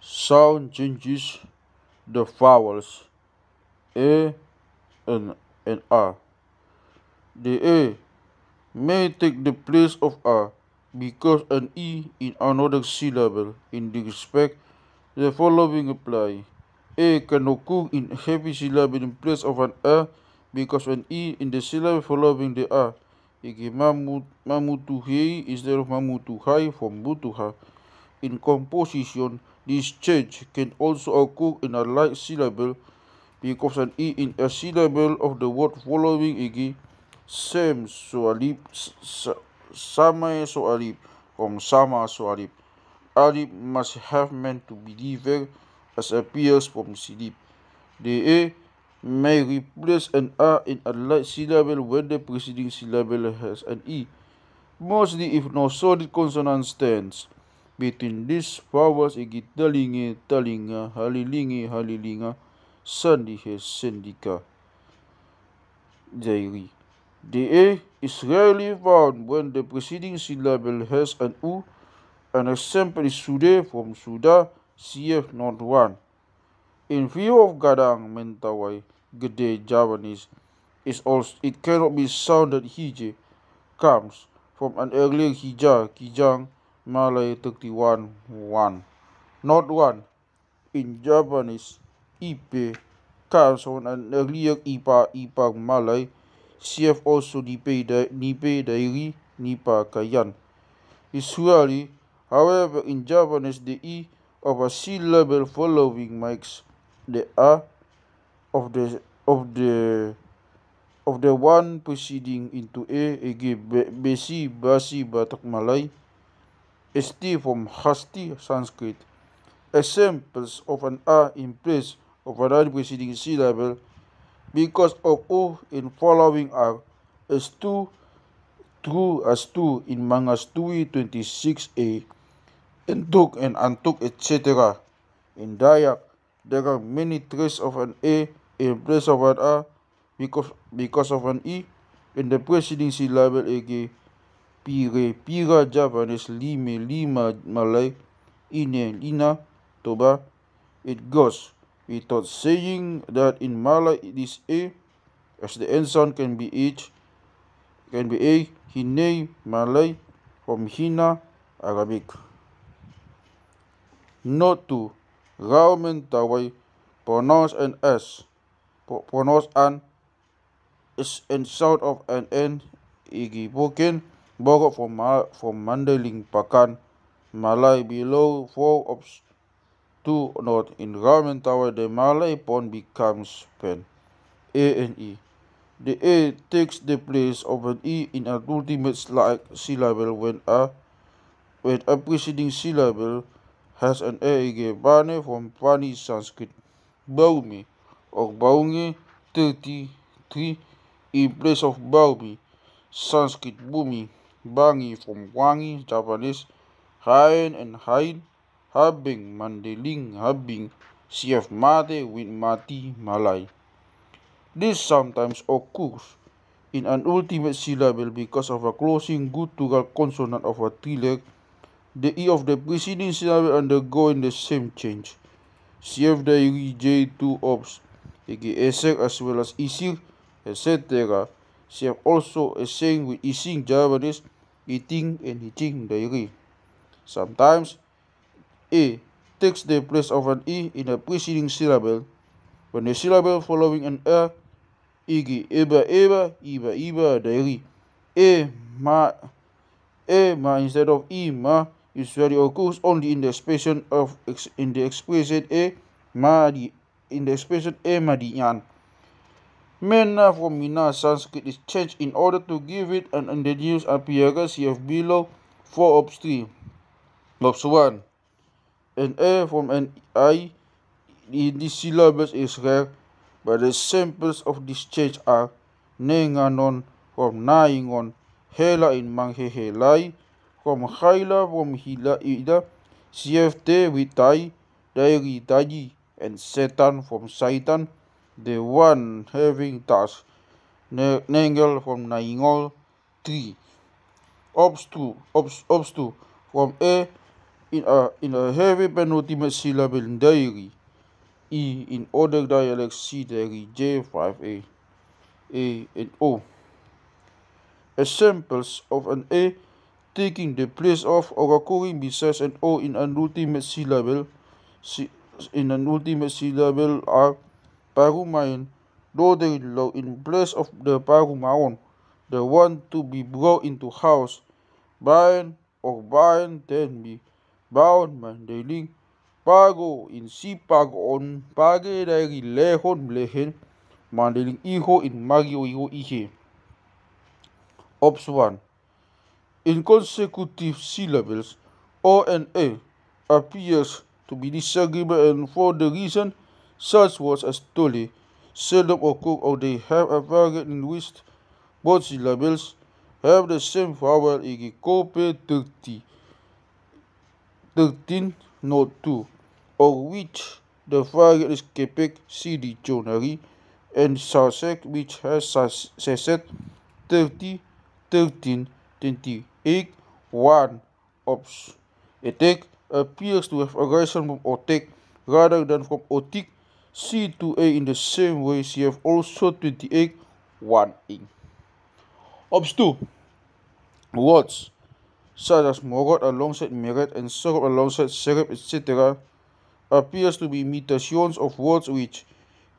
Sound changes the vowels A and A. The A may take the place of A because an E in another syllable. In this respect, the following apply. A can occur in heavy syllable in place of an A because an E in the syllable following the A. Iki mamutuhei instead of mamutuhai from butuha. In composition, this change can also occur in a light syllable because an E in a syllable of the word following iki same soalib, sama soalib from sama soalib. Alib must have meant to be delivered as appears from silib. The A may replace an A in a light syllable when the preceding syllable has an E, mostly if no solid consonant stands between these vowels iki talinge, talinga, halilinge, halilinga, sandihe, sendika, jairi. The A is rarely found when the preceding syllable has an U. An example is sude from suda, CF not one. In view of gadang mentawai, gede Javanese, it cannot be sounded hije, comes from an earlier hija, kijang, Malay 31 1. Not one. In Japanese, ipe comes from an earlier ipa, ipang Malay, CF also nipe dairi, nipa kayan. Usually, however, in Japanese, the E of a syllable following makes the A of the one preceding into A again. Besi, basi, Batak Malay. St from hasti, Sanskrit. Examples of an A in place of another preceding syllable because of O in following are S2, true as 2 in Mangastui 26a, Entuk and Antuk, etc. In Dayak, there are many traces of an A in place of an A because of an E in the preceding syllable ege. Pire, pira Japanese, lime, lima Malay, ine, lina, toba. It goes without saying that in Malay this A as the end sound can be A, hine, Malay, from hina, Arabic. Note 2. Rao mentawai pronounce an S, pronounce an is and sound of an N, igi boken, borrowed from Mandaling Pakan, Malay below 4 of 2 note. In Rao mentawai the Malay pon becomes pen, A and E. The A takes the place of an E in an ultimate syllable when a preceding syllable has an A. Bane from Pani Sanskrit, Baumi or Baungi 33 in place of Baumi, Sanskrit Bumi, Bangi from Wangi, Japanese, Hain and Hain, Habing, Mandeling, Habing, CF Mate with Mati, Malay. This sometimes occurs in an ultimate syllable because of a closing guttural consonant of a trilek. The E of the preceding syllable undergoing the same change. CF dairi J2 ops, aka esek as well as isir, etc. CF also essaying with ising Javanese, eating and hiting dairi. Sometimes A takes the place of an E in a preceding syllable when the syllable following an A igi eba eba, iba iba dairi. Ma instead of ma usually occurs only in the expression A ma di in the expression A ma di yan. Mena from Mina Sanskrit is changed in order to give it an introduced appearance here below 4 of 3. Lobs 1. An A from an I in these syllables is rare, but the samples of this change are nenganon from naingon, hela in manghehelai, from haila from hila ida, CFT with tai, dairi taji, and setan from saitan, the one having task, nengel from naingol 3. Ops 2 from A in a heavy penultimate syllable diary, E in other dialects C diary J5A, A and O. Examples of an A taking the place of or occurring besides an O in an ultimate syllable are parumain, daughter-in-law in place of the parumaon, the one to be brought into house, bayan or bayan then be baon mandaling, pago in si pagoon, page dari lehon lehen, mandaling iho in mario iho ihe. Ops 1. In consecutive syllables, O and A appears to be disagreeable, and for the reason such words as tole seldom occur, or they have a variant in which both syllables have the same vowel, e.g. kope 13 note 2, or which the variant is kepek see dictionary, and sasek which has saset 30 13 28 1. Ops. Etek appears to have arisen from otek rather than from otik. C2A in the same way she have also 28 1A. Ops 2. Words such as morot alongside meret and sorop alongside serep, etc. appears to be imitations of words which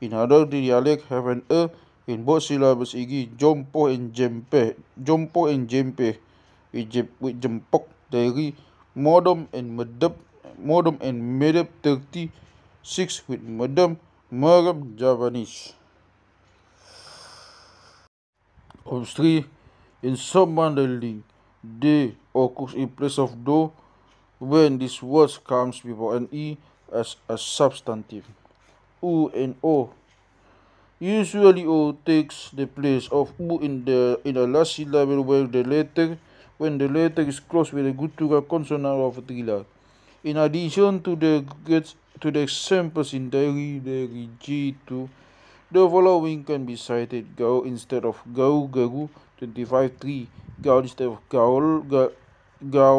in other dialect have an in both syllables, e.g. jompo and jempe, with jempok dari modom and medep 36 with medem merem Javanese. Ops 3. In some mandaling, de occurs in place of do when this word comes before an e as a substantive. U and O. Usually O takes the place of U in the last syllable when the letter is closed with a guttural consonant of a trila. In addition to the examples in diary G2, the following can be cited: gao instead of gau garu 25-3, gao instead of gaul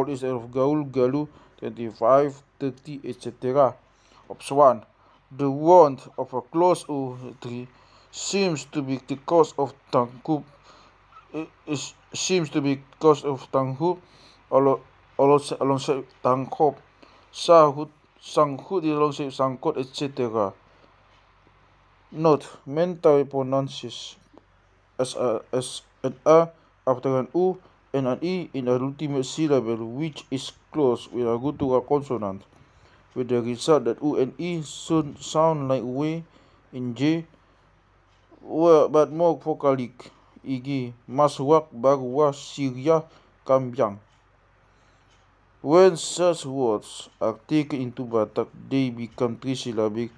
instead of gaul galu 25-30, etc. Ops 1. The want of a clause U3 seems to be the cause of tangkup. Alongside tangkop, sanghut alongside sangkot, etc. Note: mental pronounces as an a after an u and an e in a ultimate syllable which is closed with a guttural consonant, with the result that u and e soon sound like w in j, but more vocalic, e.g. maswak, barwa, Syria, kambyang. When such words are taken into Batak, they become trisyllabic,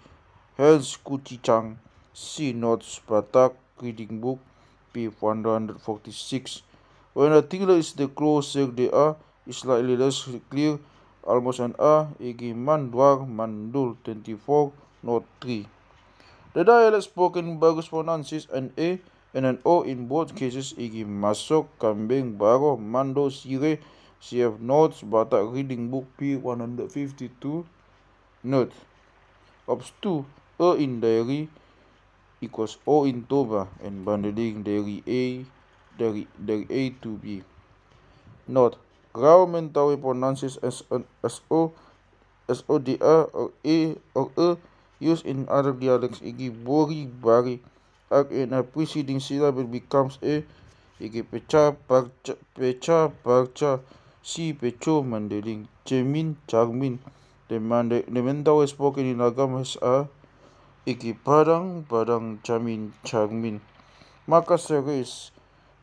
hence kucicang. See notes Batak reading book, p. 146. When a trila is the closer they are, is slightly less clear, almost an a, e.g. mandwar, mandul 24, note 3. The dialect spoken bagus pronounces an a and an o in both cases, e.g. masok, kambing, baro, mando, sire. CF notes Batak reading book, p. 152. Note: Ops 2. A in diary equals O in Toba, and bundling diary A to B. Note: Grau Mentawai pronounces as O, SODA, or A or E used in other dialects, e.g. bori, bari, and a preceding syllable becomes a, e.g. pecha, parcha, si, pecho, mandaling, chemin, charmin. The Mentawai spoken in Agam has a, e.g. padang, chamin, charmin. Maka series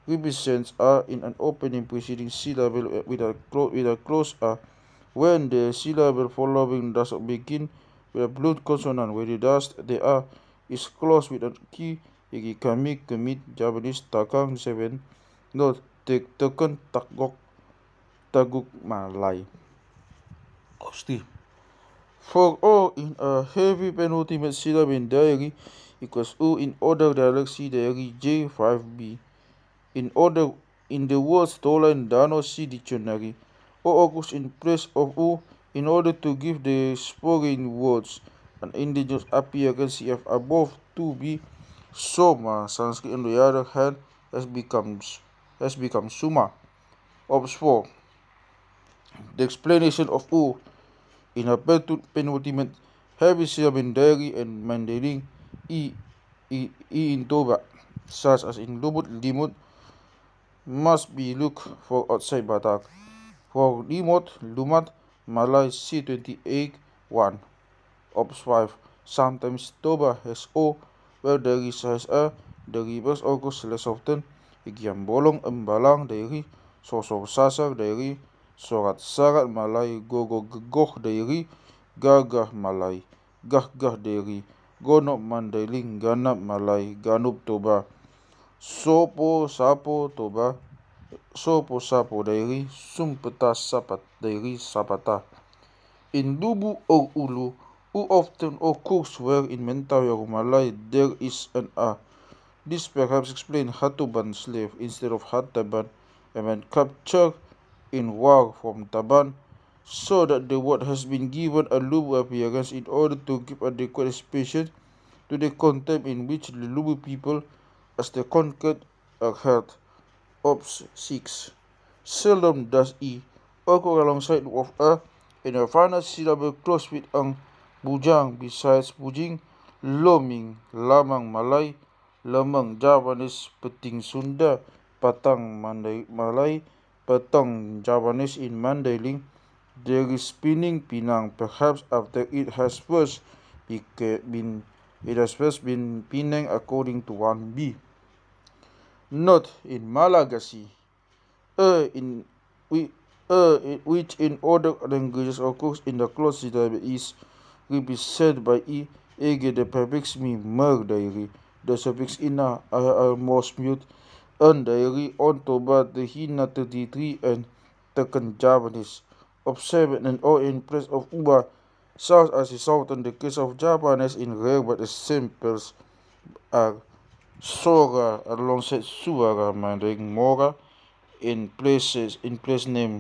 represents a in an opening preceding syllable with a close a, when the syllable following does not begin with a blunt consonant, where the a is closed with a key, e.g. kami, kemit, Javanese, takang 7. Note: teken, takgok, taguk, Malay. For O in a heavy penultimate syllable in diary equals U in other dialects, see diary J5B. In the words Tola and Dano, see dictionary. O occurs in place of U In order to give the foreign words an indigenous appearance, CF above to be Soma. Sanskrit, on the other hand, has become Suma. Ops 4. The explanation of U in a penultimate heavy syllable in Dari and Mandarin E in Toba, such as in Lumut, Limut, must be looked for outside Batak. For Limut, Lumat, Malay C28 1. Ops 5. Sometimes Toba has O, where Dari has A. The reverse occurs less often. Ikiam bolong embalang Dari, sosok sasar Dari, sorat sarat Malay, gogo gegoh Dari, gagah Malay, gah Dari, gonok Mandailing, ganap Malay, ganup Toba, sopo sapo Toba, sopo sapo Dari, sumpeta sapat Dari sapata. In Lubu or Ulu, who often occurs where in Mentawai or Malay there is an A. This perhaps explains Hatuban slave instead of Hataban, and when captured in war from Taban, so that the word has been given a Lubu appearance in order to give adequate expression to the contempt in which the Lubu people, as the conquered, are held. Ops 6. Seldom does E occur alongside of A in a final syllable close with ang, bujang besides bujing, loming, lamang Malay, lamang Javanese, peting Sunda, patang Malay, patang Javanese in Mandailing. There is spinning Pinang, perhaps after it has first been Penang according to 1b. Note in Malagasy, which in other languages occurs in the close syllable is represented by E. Ege the prefix me mer diary. The suffix ina are more smooth. An diary on Toba the Hina 33 and Tekan Japanese. Observe and O in place of Uba, such as is often the case of Japanese in rare but examples are Sora alongside Suara Mandarin Mora in place names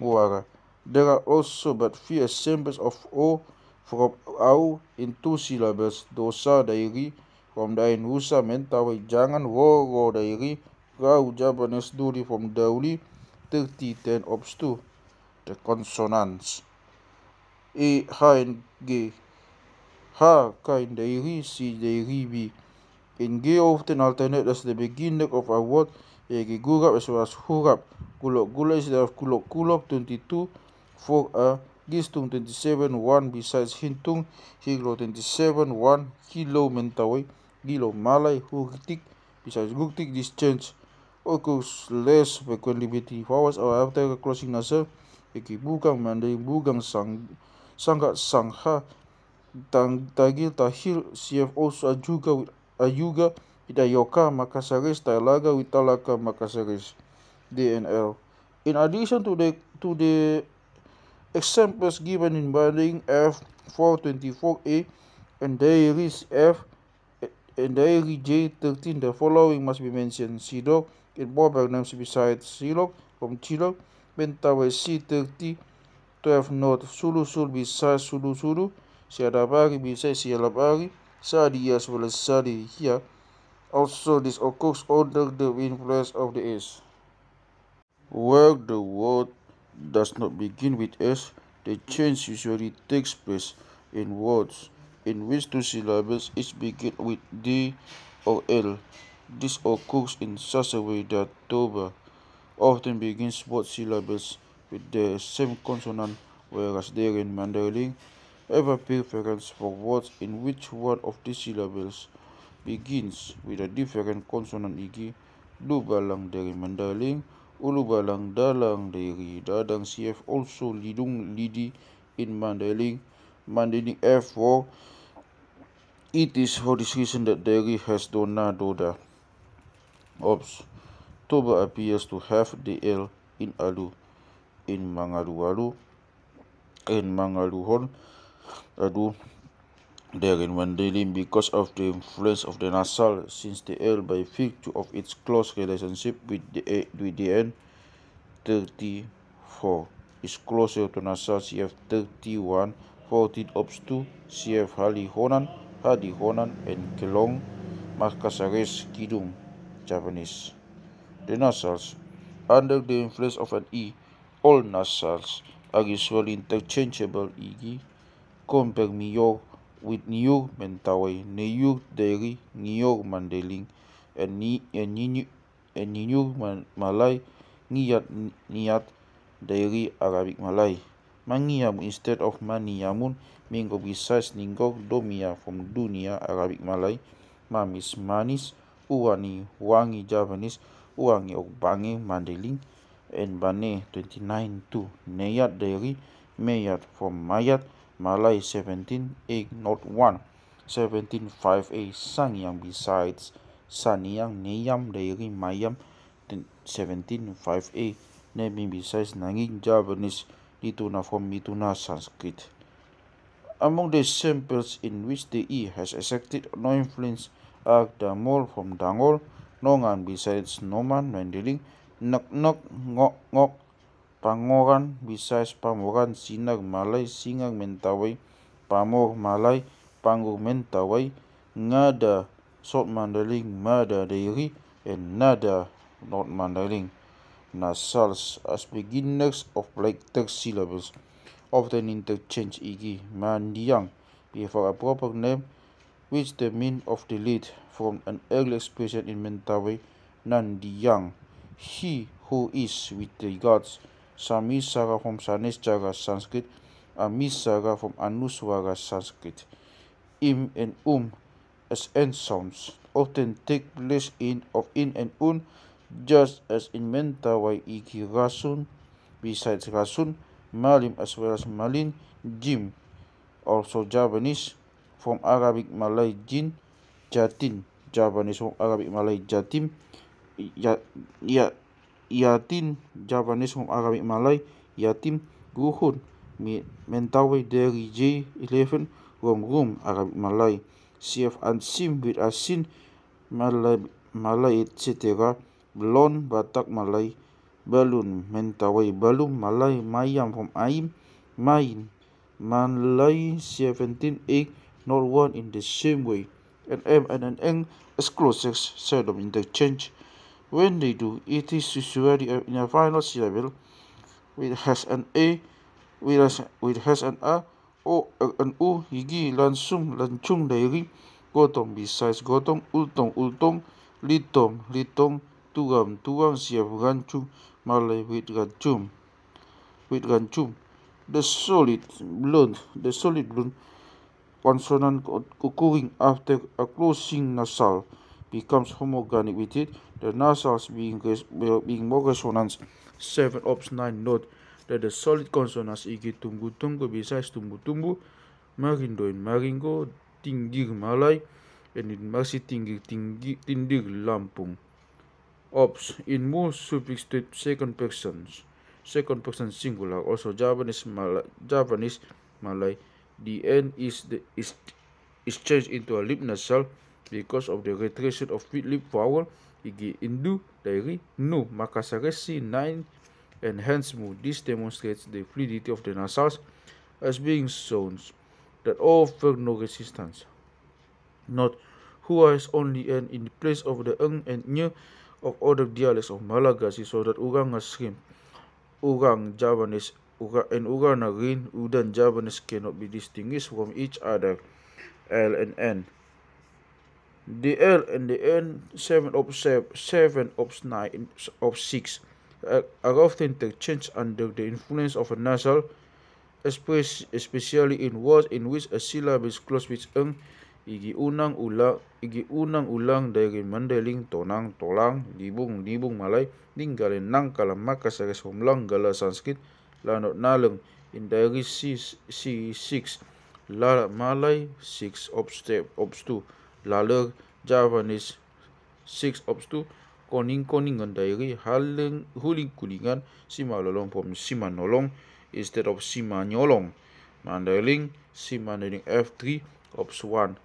Muara. There are also but few examples of O from Au in 2 syllables. Dosa Dairi from Dain Rusa Mentawai Jangan Woro Dairi Rau Japanese Duri from Dauli 3010 Ops 2. The consonants E, H and G. H, K in Dairi, C, Dairi, B. In G often alternate as the beginning of a word. Egi gurap as well as hurap. Gulok gulok instead of kulok kulok 22 for a gistung 27 1 besides hintung hilo 27 1 kilo Mentawai gilo Malay hurtik besides gurtik. This change occurs less frequently between vowels or after closing nasal. Egi bugang Mandarin bugang sanggat sangha tagil tahil CF also ajuga with ayuga Idayoka Makasaris Talaga with Talaka Makasaris DNL. In addition to the examples given in Banding F 424A and Diary F and Diary J13, the following must be mentioned. Sidok in Bobak names besides Silok from Chilok, Mentawai C30 12 North Sulu Sul besides Sulu Sulu, Siadabari besides Sialabari, Sadi as well as Sadi here. Also, this occurs under the influence of the S. Where the word does not begin with S, the change usually takes place in words in which 2 syllables each begin with D or L. This occurs in such a way that Toba often begins both syllables with the same consonant, whereas there in Mandailing have a preference for words in which one of these syllables begins with a different consonant. Igi lubalang dari Mandailing, ulubalang dalang dari dadang CF also lidung lidi in Mandailing F4. It is for this reason that Dari has dona doda. Ops. Toba appears to have the L in alu in Mangalualu and Mangaluhon adu there in Mandailing because of the influence of the nasal, since the L by virtue of its close relationship with the N 34. is closer to nasal CF31 14 ops 2 CF Hadi Honan and Kelong Makasares Kidung Japanese. The nasals. Under the influence of an E, all nasals are usually interchangeable e.g. compare New with New Mentawai, New Dairy, New Mandeling, and New Malay, Niat Dairy Arabic Malay. Mangiam instead of Maniamun, Mingo besides Ningo, Domia from Dunia Arabic Malay, Mamis Manis, Uwani Wangi Japanese, Uwangi Okbangi Mandeling, and Bane 29 2. Nayat Dairy, Mayat from Mayat, Malay 17 A Not 1, 17 5A Sangyang besides Sanyang Neyam Dairy Mayam 17 5A naming besides Nanging Japanese Lituna from Mituna Sanskrit. Among the samples in which the E has exerted no influence are Damol from Dangol, Nongan besides Noman Mandeling, Nok Ngok Ngok, Pangoran besides Pamoran, Sinag Malay, Singang Mentawai, Pamor Malay, Pangur Mentawai, Ngada Sot Mandaling, Mada Dairy, and Nada Not Mandaling. Nasals as beginners of later syllables often interchange e.g. Mandiang before a proper name, which the mean of the lead from an early expression in Mentawai, Nandiang, he who is with the gods. Samisara from Sanesjara Sanskrit, Amisara from Anuswara Sanskrit. Im and as end sounds often take place in and un, just as in Mentawai iki Rasun, besides Rasun, Malim as well as Malin, Jim, also Javanese from Arabic Malay Jin, Jatin, Javanese from Arabic Malay Jatim, Yatin, Javanese from Arabic Malay Yatim, Guhun, Mentawai Dairy J11 from Rum Arabic Malay, CF Ansim with Asin Malay etc. Blon Batak Malay, Balun Mentawai Balum Malay Mayam from Aim, Main Malay 17A not one in the same way. An M and an N as closest seldom interchange. When they do, it is usually in a final syllable, which has an A, which has an A, O, an U, Higi, Lansum, Lanchung, Dairy, Gotong, besides Gotong, Ultong, Litong, Turam, Siap, Ganchum, Malay with Ganchum. The solid blunt consonant occurring after a closing nasal becomes homogenic with it, the nasals being more resonance. 7 ops 9 note that the solid consonants igi tunggu besides tumbu marindoin maringo tinggir Malay and in masih tindir Lampung. Ops in more suffix to second person singular, also Javanese Malay, the N is changed into a lip nasal because of the retraction of lip vowel igi Indu Dairy Nu Makasaresi 9 and hence mu. This demonstrates the fluidity of the nasals as being sounds that offer no resistance. Note who has only N in place of the and Ny of other dialects of Malagasy, so that Urang Shrimp, Urang Javanese, and Urana Rin, Udan Javanese cannot be distinguished from each other. L and N. The L and the N 7 ops 9 ops 6 are often interchanged under the influence of a nasal, especially in words in which a syllable is close with igi unang ulang dari Mandeling tonang tolang libung Malay ninggalin nang kalam Makasares humlang gala Sanskrit lanot naleng in dari C6 la Malay 6 ops 2 laler Javanese 6 ops 2 koningan dari huling kulingan simalolong from simanolong instead of simanyolong. Mandeling simandeling F3 ops 1.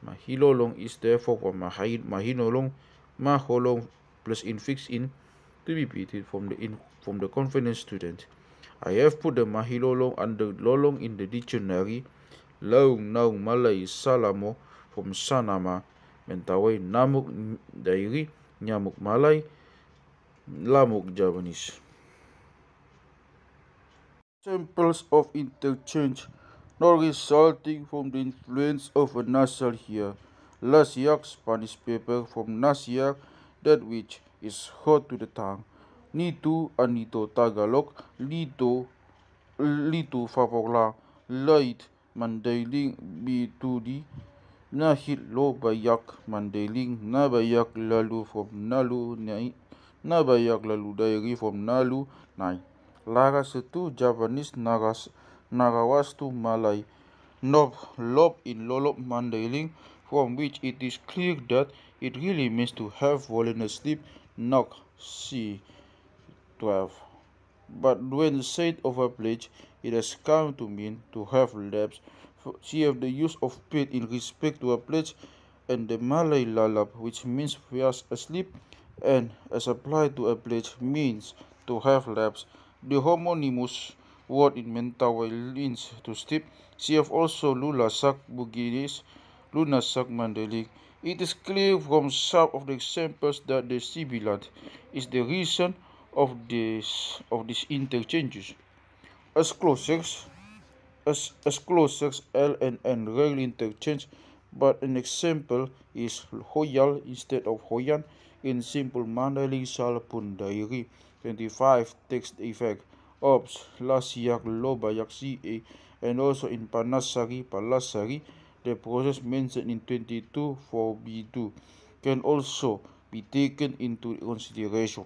Mahilolong is therefore from mahinolong, maholong plus infix in to be repeated from the confident student. I have put the Mahilolong and the Lolong in the dictionary. Laung naung Malay Salamo from Sanama mentawai namuk dairi nyamuk Malay lamuk Javanese. Samples of interchange not resulting from the influence of a nasal here. Lasiak Spanish paper from Nasiak, that which is hot to the tongue. Nito Anito Tagalog, Lito Favogla, Light Mandailing B2D, Nahit Lo Bayak Mandailing, Nabayak Lalu from Nalu, Nabayak Lalu Diary from Nalu, Nai. Larasetu Javanese Narawastu Malay, Nob Lob in Lolop Mandailing, from which it is clear that it really means to have fallen asleep, knock, C. 12. But when said of a pledge, it has come to mean to have lapsed. Cf. the use of paid in respect to a pledge, and the Malay lalap, which means fast asleep, and as applied to a pledge means to have lapsed. The homonymous word in Mentawai means to sleep. Cf. also Lulasak Buginis, Lunasak Mandailing. It is clear from some of the examples that the sibilant is the reason of these interchanges. As close as L and N rarely interchange, but an example is Hoyal instead of Hoyan in simple Mandailing Salpun Diary. 25. Text effect. Ops, Lasiak, Lobayak, CA, and also in Panasari, Palasari, the process mentioned in 22 for B2 can also be taken into consideration.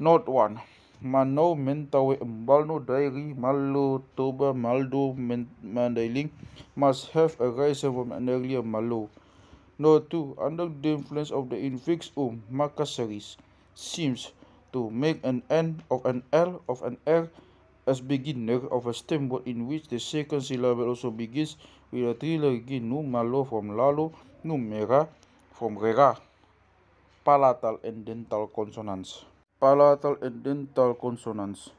Note 1. Mano Mentawe Mbalno Diary Malo Toba Maldo Mandailing must have arisen from an earlier Malo. Note 2. Under the influence of the infix Makasaris seems to make an N of an L of an R as beginner of a stem word in which the second syllable also begins with a thriller nu malo from lalo, nu mera from rera. Palatal and dental consonants. Palatal and dental consonants.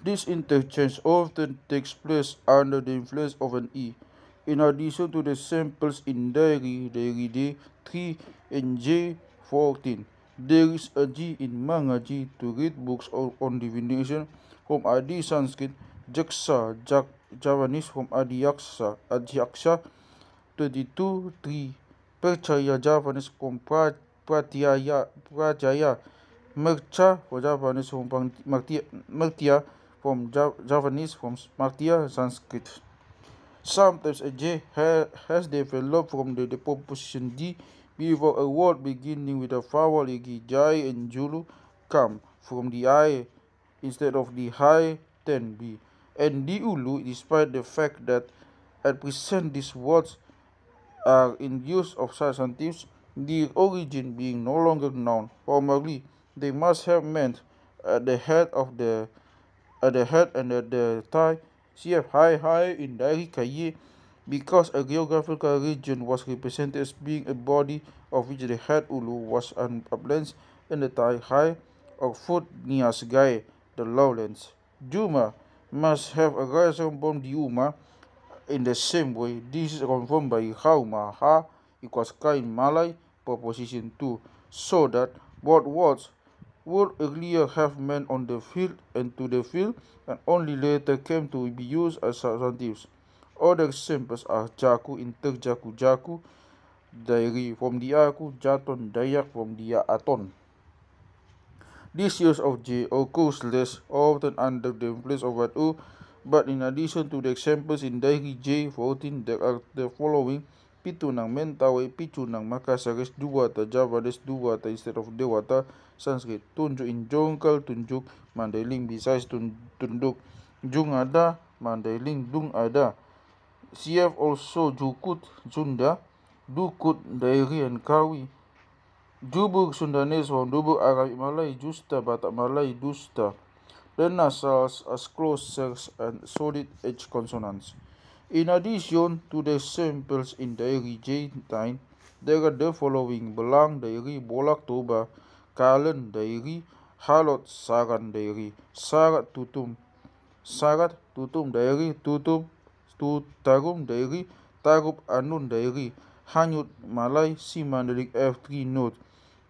This interchange often takes place under the influence of an E. In addition to the samples in Diary D 3 and J14, there is a G in Mangaji to read books on divination from Adi Sanskrit, Jaksa Javanese from Adiyaksha 32-3, Percaya Javanese from Pratyaya, Mercha for Javanese from Mertia from Javanese from Martia Sanskrit. Sometimes a J has developed from the preposition D before a word beginning with a vowel egi. Jai and Julu come from the I instead of the high 10B. And Diulu, despite the fact that at present these words are in use of substantives, the origin being no longer known. Formerly, they must have meant at the head and at the thigh. Cf. high in Diary Kaye, because a geographical region was represented as being a body of which the head ulu was an uplands and the thigh high or foot nias gae, the lowlands. Juma must have arisen from the Uma in the same way. This is confirmed by Hauma ha equals ka in Malay proposition 2, so that both words would earlier have meant on the field and to the field, and only later came to be used as substantives. Other examples are Jaku in Terjaku Jaku, Diary from the Aku, Jaton Dayak from the Aton. This use of J occurs less often under the influence of an U, but in addition to the examples in Diary J14, there are the following: Pitu ng Mentawai, Pichu ng Makasaris, Duwata Javanese, Duwata instead of Dewata, Sanskrit, Tunjuk in Jongkal, Tunjuk, Mandailing besides Tunduk, Jung ada, Mandailing Dung ada. CF also Jukut, Sunda, Dukut, Diary and Kawi. Jubur Sundanese from Dubur Arabic Malay, Justa, Batak Malay, Dusta. The nasals as closed cells and solid edge consonants. In addition to the samples in Diary J9, there are the following: Belang Diary, Bolak Toba, Kalen Diary, Halot Saran Diary, Sarat Tutum, Sagat, tutum dairi, tutup, tarum dairi, tarup anun dairi, hanyut Malay, si Mandarik F3 note,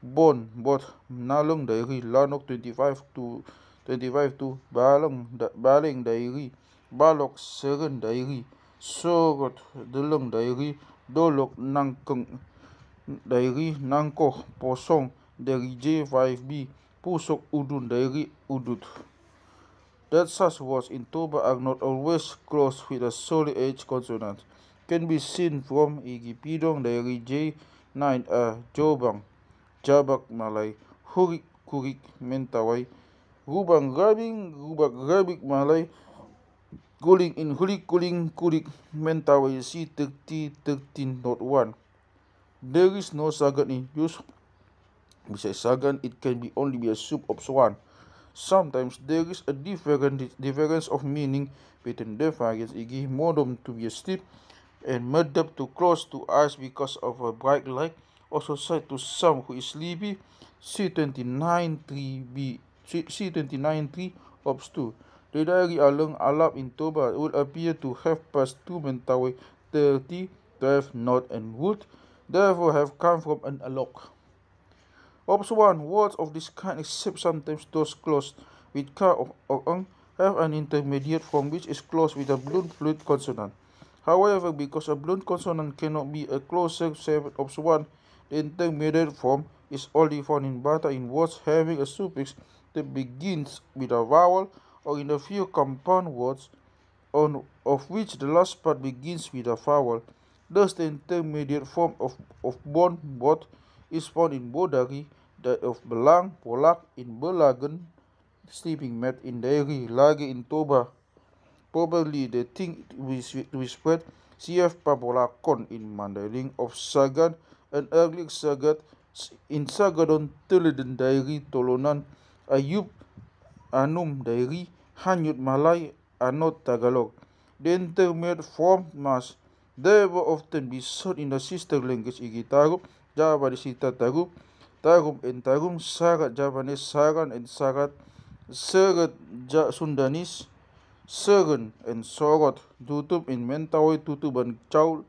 bon, bot, nalung dairi, lanok 25 to baling dairi, balok seren dairi, sorot deleng dairi, dolok nangkeng dairi, nangkoh posong dari J5B, pusok udun dairi, udut. That such words in Toba are not always closed with a solid H consonant. Can be seen from Igipidong dari J9 Jobang, Jabak Malay, Hurik Kurik Mentawai, Rubang Rabing, Rubak Rabik Malay, Guling in Hurik Kuling Kurik Mentawai C13.1. There is no sagan in use. Besides sagan, it can be only be a soup of swan. Sometimes there is a difference of meaning between the variants igi modem to be steep and madab to close to eyes because of a bright light, also said to some who is sleepy. C29.3 ops 2. The diary along Alap in Toba will appear to have passed 2 Mentawai 30, 12 knot and would therefore have come from an alok. Ops 1. Words of this kind, except sometimes those closed with ka or ang, have an intermediate form which is closed with a blunt fluid consonant. However, because a blunt consonant cannot be a closer set Ops 1, the intermediate form is only found in Bata in words having a suffix that begins with a vowel, or in a few compound words of which the last part begins with a vowel. Thus, the intermediate form of bon, bot is found in Bodari, that of Belang, Polak in Belagan, sleeping mat in Dairi, Lagi in Toba. Probably the thing we spread CF Papolakon in Mandarin of Sagan, and early Sagat in Sagadon Tuliden Dairi, Tolonan, Ayub Anum Dairi, Hanyut Malay, Anot Tagalog. The intermediate form must therefore often be sought in the sister language Igitarup, Javanese Tarup, Tarum and Tarum, Sagat Javanese, Saran and Sarat, Sarat Sundanese, Saran and Sorot, Tutup in Mentawai, Tutuban Chaul,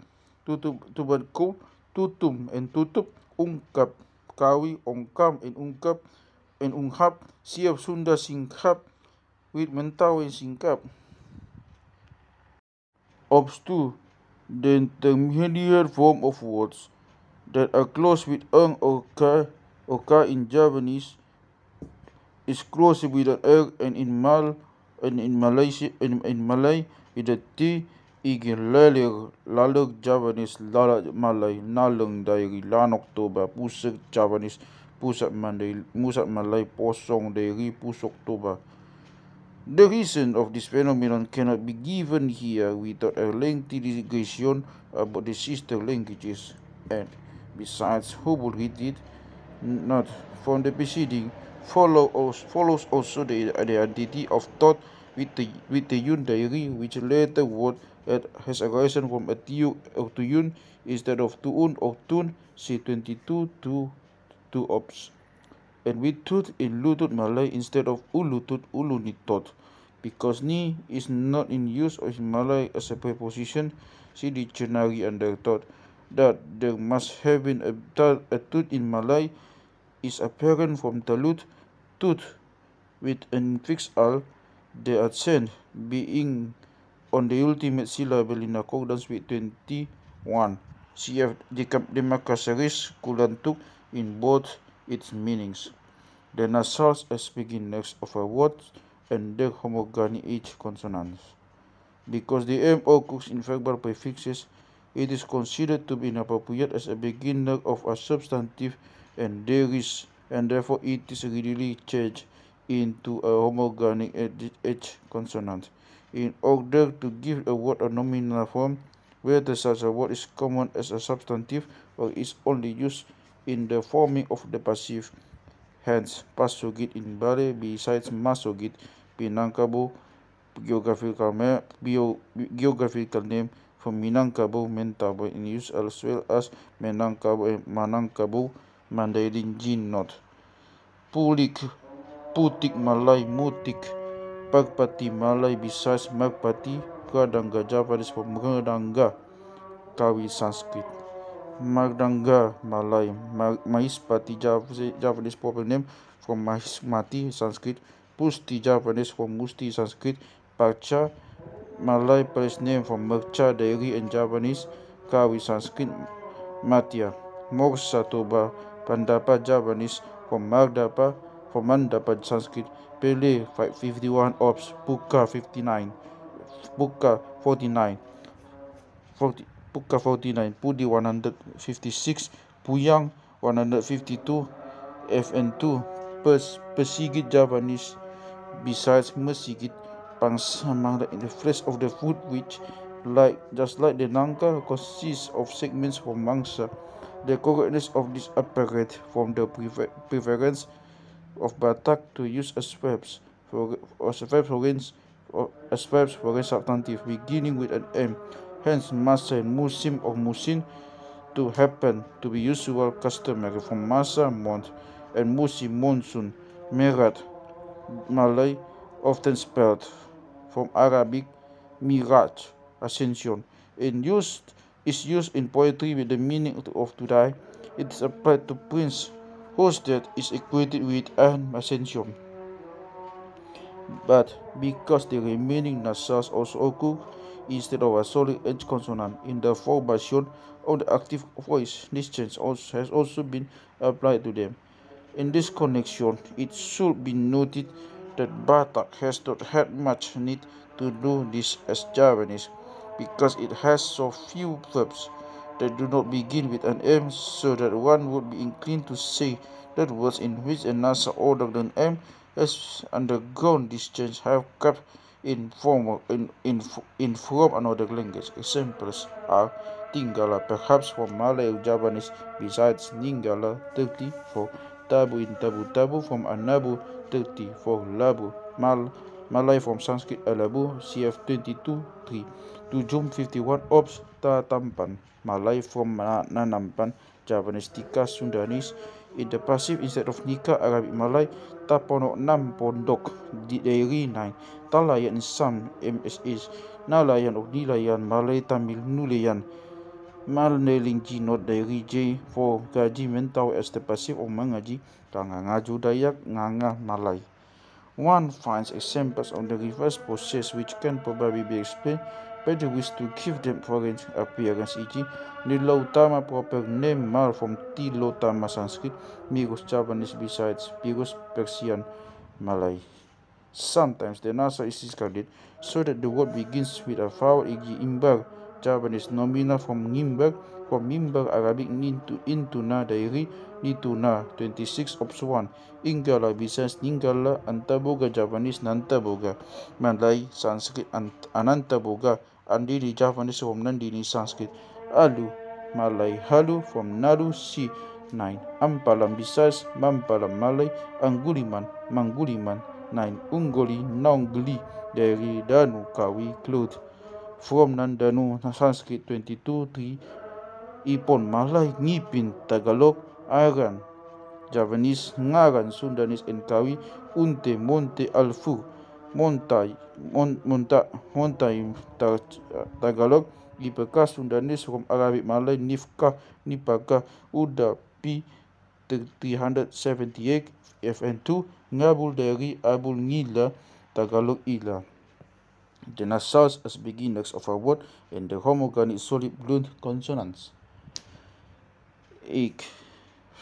Tutuban Ku, Tutum and Tutup, Ungkap, Kawi, Ongkam and Unghap, Siap Sunda Singkap, with Mentawai Singkap. Ops 2. The intermediate form of words that are closed with ang or ka in Javanese is closed with an r, and in Malay with a t. Igin lalag Javanese, lalag Malay, nalang dairi, lanok Toba, pusat Javanese, pusat Malay, posong dairi, pusok Toba. The reason of this phenomenon cannot be given here without a lengthy digression about the sister languages, and besides, who will read it? Not from the preceding follows also the identity of thought with the Yun diary, which later word that has arisen from a Tiu or Tuyun instead of Tuun or Tun, C22 to ops, and with tut in Lutut Malay instead of Ulutut Ulunitot. Because ni is not in use in Malay as a preposition, see dictionary under thought that there must have been a tut in Malay is apparent from talut, tut, with an fixed al, the accent being on the ultimate syllable in accordance with 21. CF Demakasaris Kulantuk in both its meanings. The nasals as beginners of a word and their homogeny H consonants. Because the M occurs in verbal prefixes, it is considered to be inappropriate as a beginner of a substantive, and therefore it is readily changed into a homogeny H consonant. In order to give a word a nominal form, whether such a word is common as a substantive or is only used in the forming of the passive. Hence, Pasugit in Bale, besides Masugit, Minangkabau, geographical name from Minangkabau, Mentawai in use as well as Minangkabau and Manangkabau, Mandarin Jin Not. Pulik, Putik Malay, Mutik, Pagpati Malay besides Magpati, Mridanga Javanese from Mridanga, Kawi Sanskrit. Mridanga Malay, Mahispati Javanese proper name from Mahismati Sanskrit, Pusti Javanese from Musti Sanskrit, Parcha Malay place name from Mercha Dairy and Javanese, Kawi Sanskrit, Matya. Morsa Toba Pandapa Javanese from Mandapa Sanskrit, Pele 51 Ops, Puka 59, Puka 49, Puka 49, Pudi 156, Puyang 152, FN2, Persigit Javanese besides Mesigit Pangsamang in the flesh of the food which just like the Nangka consists of segments from Mangsa. The correctness of this apparate from the preference of Batak to use as verbs for substantive beginning with an M. Hence, Masa and Musim of Musin to happen to be usual customary from Masa month and Musim monsoon, Merat Malay often spelled from Arabic Miraj, ascension. Is used in poetry with the meaning of to die. It is applied to prince whose death is equated with an ascension. But because the remaining nasals also occur instead of a solid H consonant in the formation of the active voice, this change has also been applied to them. In this connection, it should be noted that Batak has not had much need to do this as Javanese, because it has so few verbs that do not begin with an M, so that one would be inclined to say that words in which a nasal other than M has undergone this change have kept in from another language. Examples are Tinggala, perhaps from Malay or Javanese, besides Ninggala 30 for Tabu in Tabu from Anabu 30 for Labu, Malay from Sanskrit Alabu, CF 22:3, Tujum 51 Ops Tatampan, Malay from Nanampan, Javanese Tika Sundanese. In the passive instead of Nika, Arabic Malay, Taponok 6 Pondok, Dairy 9, Talayan Sam MSS, Nalayan of Nilayan, Malay Tamil Nulayan, Malneling G not Dairy J for Gaji Mentau as the passive of Mangaji, Kangangaju Dayak, Nganga Malay. One finds examples of the reverse process which can probably be explained by the wish to give them foreign appearance, e.g. Nilotama proper name Mal from Tilotama Sanskrit, Mirus Javanese besides Pirus Persian Malay. Sometimes the nasal is discarded so that the word begins with a vowel, e.g. Imbar, Javanese nominal from Nimbar, from Mimbar Arabic Intuna Dairi, Nituna 26 Ops 1, Inggala besides Ninggala, Antaboga Javanese Nantaboga, Malay Sanskrit Anantaboga, Andini Javanese from Nandini Sanskrit, Alu Malay Halu from Nalu C9, Ampalam besides Mampalam Malay, Anguliman Manguliman 9, Ungoli Naungli dari Danu Kawi cloth from Nandanu Sanskrit 22:3, Ipon Malay Ngipin Tagalog Aran Javanese Ngaran Sundanese and Kawi Unte Monte Alfu Montai Tagalog Ipaka Sundanese from Arabic Malay Nifka Nipaka Uda P 378 FN2 Ngabul dari Abul Ngila Tagalog Ila. The nasals as beginners of a word and the homogenic solid blunt consonants.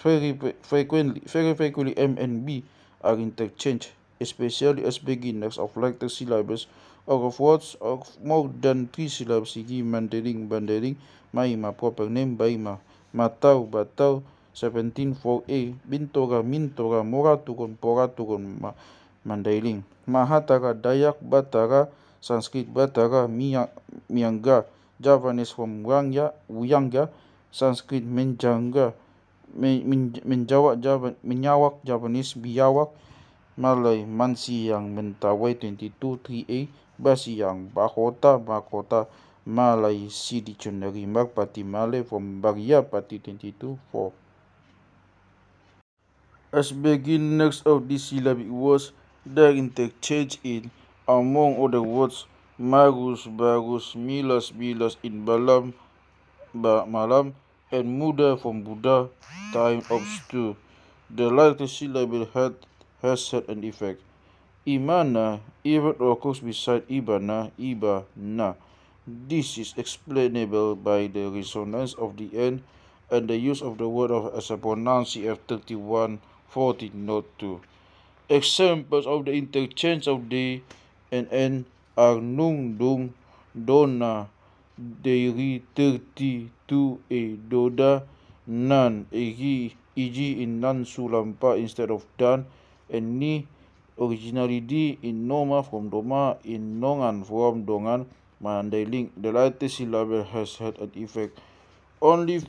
Very frequently M and B are interchanged, especially as beginners of lighter syllables or of words of more than 3 syllables, e.g. Bandeling, Maima proper name Baima, Matau, Batau 17:4a, Bintora, Poratugon, Mandailing, Mahatara, Dayak, Batara, Sanskrit Batara, Mianga, Javanese from Wuyangya, Sanskrit Menjanga, Menyawak, Javanese Biyawak, Malay Mansiyang Mentawai 22:3a, Basiyang Bakota, Malay C Dictionary Magpati Malay from Baryapati 22:4. As beginners of these syllabic words, their interchange in Among other words, Magus, Bagus, Milas, Bilas in Balam, Malam, and Muda from Buddha, time of stew. The latest syllable has had an effect. Imana even occurs beside Ibana, Ibana. This is explainable by the resonance of the N and the use of the word as a pronoun CF3114 note 2. Examples of the interchange of the and N are nung, dung, dona, deri, terti, tu, doda, nan, igi in nan sulampa instead of dan, and ni, originally di in noma from doma, in nongan from dongan. Mandailing, the latest syllable has had an effect. Only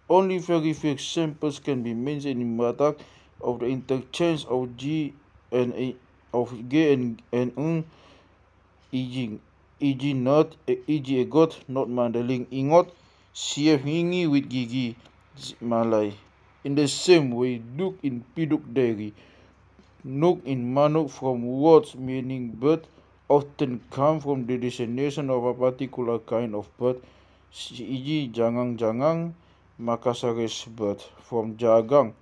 very few examples can be mentioned in Batak of the interchange of G and of G and e.g. not, e.g. egot, not Mandailing, ingot, CF hingi with gigi, Malay. In the same way, duk in piduk dairy, nuk in manuk from words meaning bird often come from the designation of a particular kind of bird, e.g. jangang-jangang, Makassarese bird, from jangang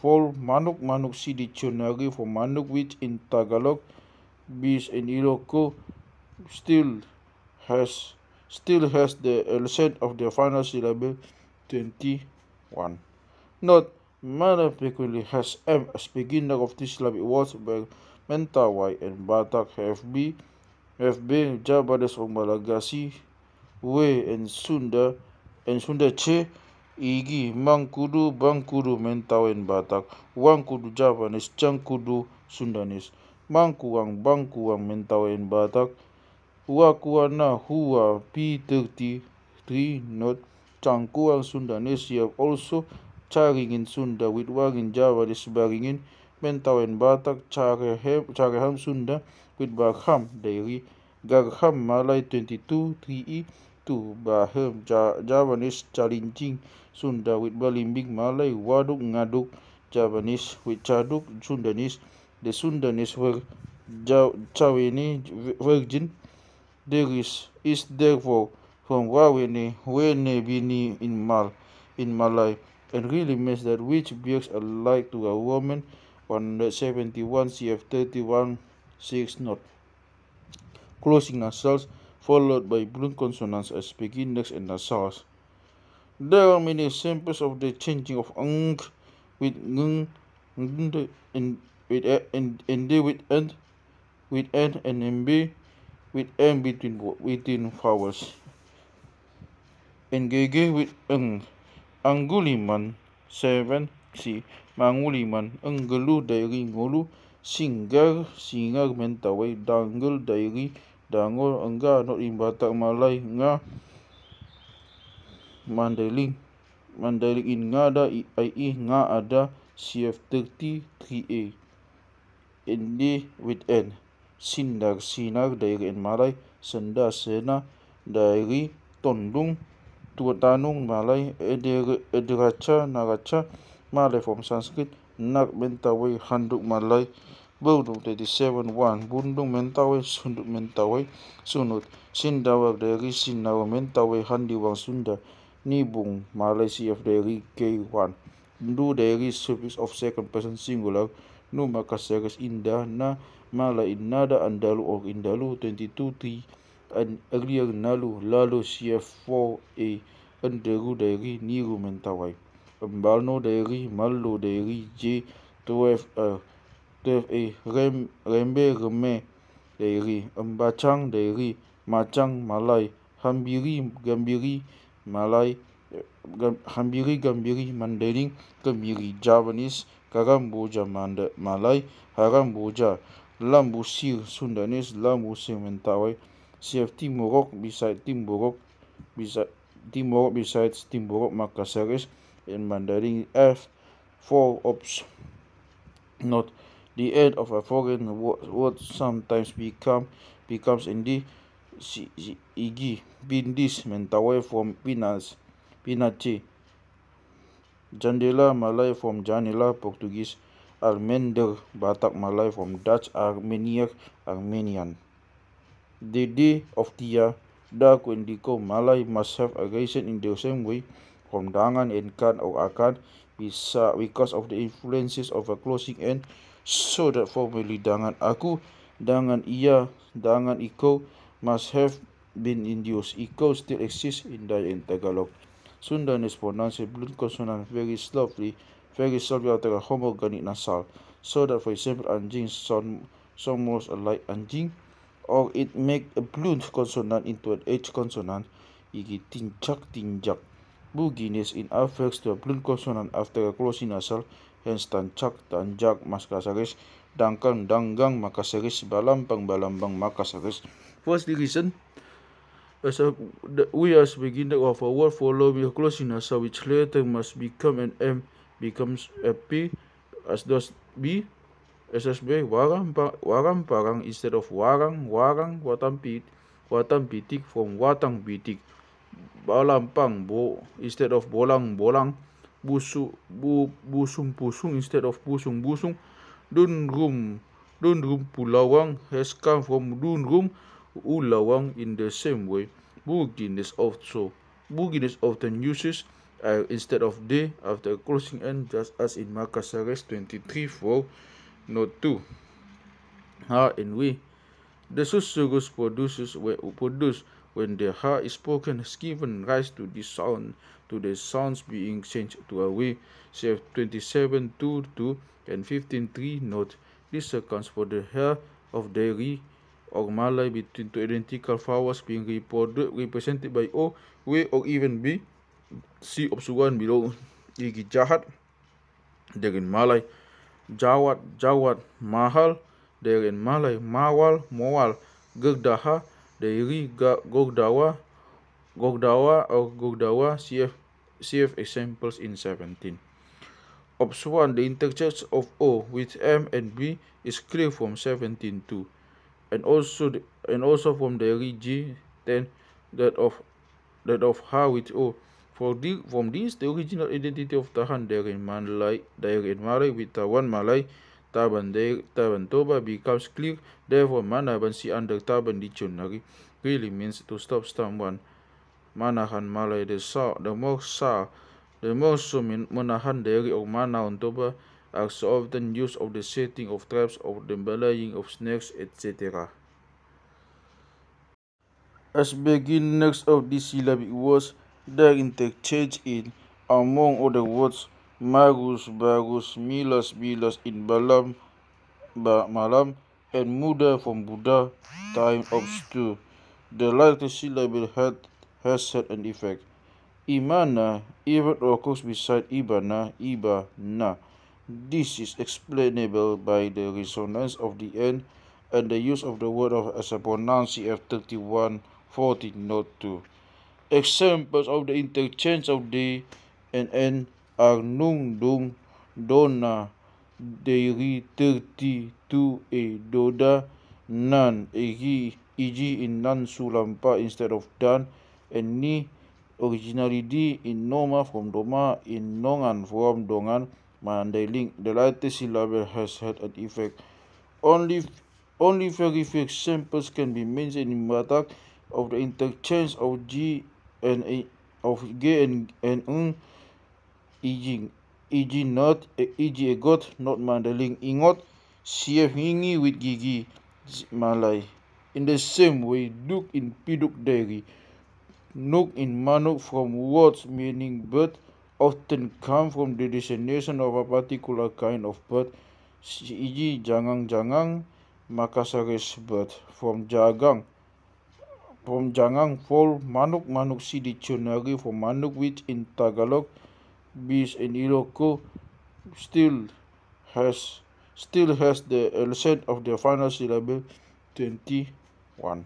fall manuk see dictionary for manuk, which in Tagalog, Bis and Ilocos still has the accent of the final syllable 21. Note, Mana frequently has M as beginner of this syllable words by Mentawai and Batak FB, Jabadas of Malagasy, We and Sunda Che, Igi, Mangkudu, Bangkudu, Mentawai and Batak, Wangkudu Javanese, Changkudu, Sundanese, Mangkuang, Mentawai and Batak, Huakuana, Hua, P33, Note, Changkuang, Sundanese. You have also Charingin Sunda with Wagin Javanese, Baringin, Mentawai and Batak, Chareham Sunda with Bagham, Dairy, Garham Malay 22, 3E, 2, Baham Javanese, Chalinching Sunda with Balimbing Malay, Waduk Ngaduk Javanese with Chaduk Sundanese. The Sundanese were Chawene Virgin. There is therefore from Wawene, Wene Bini in Malay, and really means that which bears alike to a woman. 171 CF 31 6 not. Closing nasals followed by blunt consonants as beginners and nasals. There are many examples of the changing of ng with ng, and with d with n, with n and mb with m between vowels, and gg with ng. Angguliman 7 C. Manguliman, Enggelu dari ngulu, Singar Mentawai, Danggel dari Dangol, Engga not in Batak Malay, Nga Mandailing in Ngada, i.e. Nga ada, CF30 3A, ND with N. Sinar dari N Malay, Senda Sena dari Tondung, Tuatanung Malay, Ediracha Naracha Malay from Sanskrit, Nak Mentawai Handuk Malay, Burdung 37 1, Bundung Mentawai, Sunduk Mentawai, Sunut, Sindawak dari Sinawa Mentawai, Handiwang Sunda, Nibung Malay CF dari K1, Ndu dari suffix of second person singular, Nu Makassarese Indah, Na Malay Nada Andalu or Indalu 22 3, and earlier Nalu Lalu CF4A, Enderu dari Niru Mentawai, Embalno dari Malu dari J12A, Rembe Reme dari Embacang dari Macang Malay, Gambiri Malay, Gambiri Mandailing, Gambiri Javanese, Karamboja Malay, Haramboja, Lambusir Sundanese, Lambusir Mentawai, CF Timurok besides Timurok Makassarese, and Mandarin F4 ops. Note, the end of a foreign word sometimes becomes indi, igi, bindis, Mentawai from pinache, jandela Malay from janela Portuguese, Almender, Batak Malay from Dutch Armenian, Armenian. The day of the year, dark when the Malay must have arisen in the same way from Dangan and Kan or Akan because of the influences of a closing end, so that formally Dangan Aku, Dangan Iya, Dangan Iko must have been induced. Iko still exists in Tagalog. Sundan is pronounced a blunt consonant very softly after a homogenic nasal, so that for example anjing sound most alike anjing, or it make a blunt consonant into an H consonant, igi tinjak. Buginess in affix to a blunt consonant after a closing nasal, hence tanjak, makasaris, danggang, makasaris, balambang, makasaris. First the reason, we as beginner of a word follow with a closing nasal, which later must become an M, becomes a P, as does B, SSB, warang parang instead of warang, watang pitik from watang pitik. Balampang instead of bolang, busung instead of busung. Dunrum pulawang has come from dunrum ulawang in the same way. Buginess often uses instead of de after closing end, just as in Makasares 23:4 note 2. And we. The susurrus produced when the ha is spoken has given rise to the sounds being changed to a we. Cf 27:2 and 15:3 note. This accounts for the ha of dairy or Malay between two identical vowels being represented by O, we, or even B. See option 1 below. Gigi jahat, therein Malay. Jawat, mahal, therein Malay. Mawal, Gegdaha, dairy, Gogdawa or Gogdawa. CF examples in 17. Option 1, the interchange of O with M and B is clear from 17:2, and also from dairy G 10 that of Ha with O. From this, the original identity of Tahan therein Malay with Tawan Malay, Taban Toba becomes clear. Therefore, Manabansi under Taban dictionary really means to stop someone. Manahan Malay the most so Manahan dairy or Manahan Toba are so often used of the setting of traps, of the belaying of snakes, etc. As beginners of this syllabic words, their interchange in, among other words, Marus, Barus, Milas, Bilas in Malam, and Muda from Buddha, time obscure. The latter syllable has had an effect. Imana even occurs beside Ibana, Ibana. This is explainable by the resonance of the end and the use of the word as a pronoun CF 31:14 note 2. Examples of the interchange of the and N are nung, dung, dona, deri, terti, tu, doda, nan, igi in nan sulampa instead of dan, and ni, originally di in noma from doma, in nongan from dongan, Mandailing. The latter syllable has had an effect. Only very few examples can be mentioned in Batak of the interchange of G and e.g. not, e.g. egot, not Mandailing, ingot, CF hingi with gigi, Malay. In the same way, duk in piduk dairy, nuk in manuk from words meaning bird often come from the designation of a particular kind of bird, e.g. jangang, Makasaris bird, from jangang fall manuk see dictionary for manuk, which in Tagalog, Bis and Ilocos still has the accent of the final syllable 21.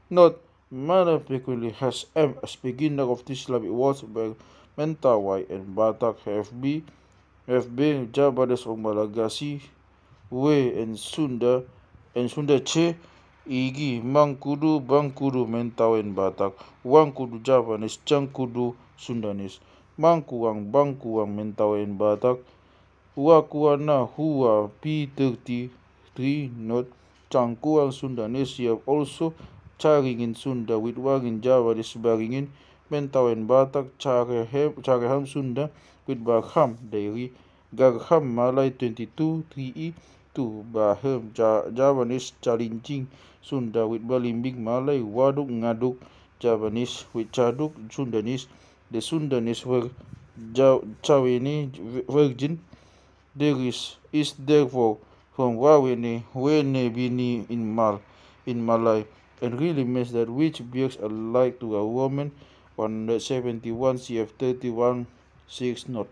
Note, Mana frequently has M as beginner of this syllabic words, by Mentawai and Batak have B, Jabadas or Malagasy, We and Sunda Che, Igi, Mangkudu, Bangkudu, Mentawai and Batak, Wangkudu Javanese, Changkudu, Sundanese, Bangkuang, Mentawai and Batak, Wakuana Hua P33 note Cangkuang Sundanese have also Caringin Sunda with Wagin Java Disbaringin Mentawin Batak Careham Sunda with Bagham Dairy Garham Malay 22 3E 2 Bahem Javanese Chalincing Sunda with Balimbing Malay Waduk Ngaduk Javanese with Chaduk Sundanese the Sundanese were Chawini Virgin. There is therefore from Wawene Bini in Malay, and really means that which bears alike to a woman 171 CF 31 6 not.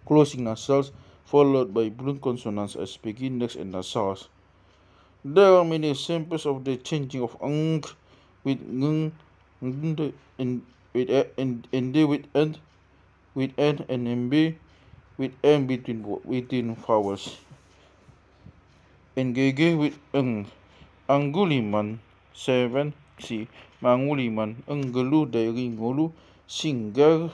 Closing nasals followed by blunt consonants as beginners and nasals. There are many examples of the changing of ng with ng and with nd with end with n and mb with m between vowels. Ngg with ng. Angguliman 7 si Manguliman Enggelu dari ngulu Singar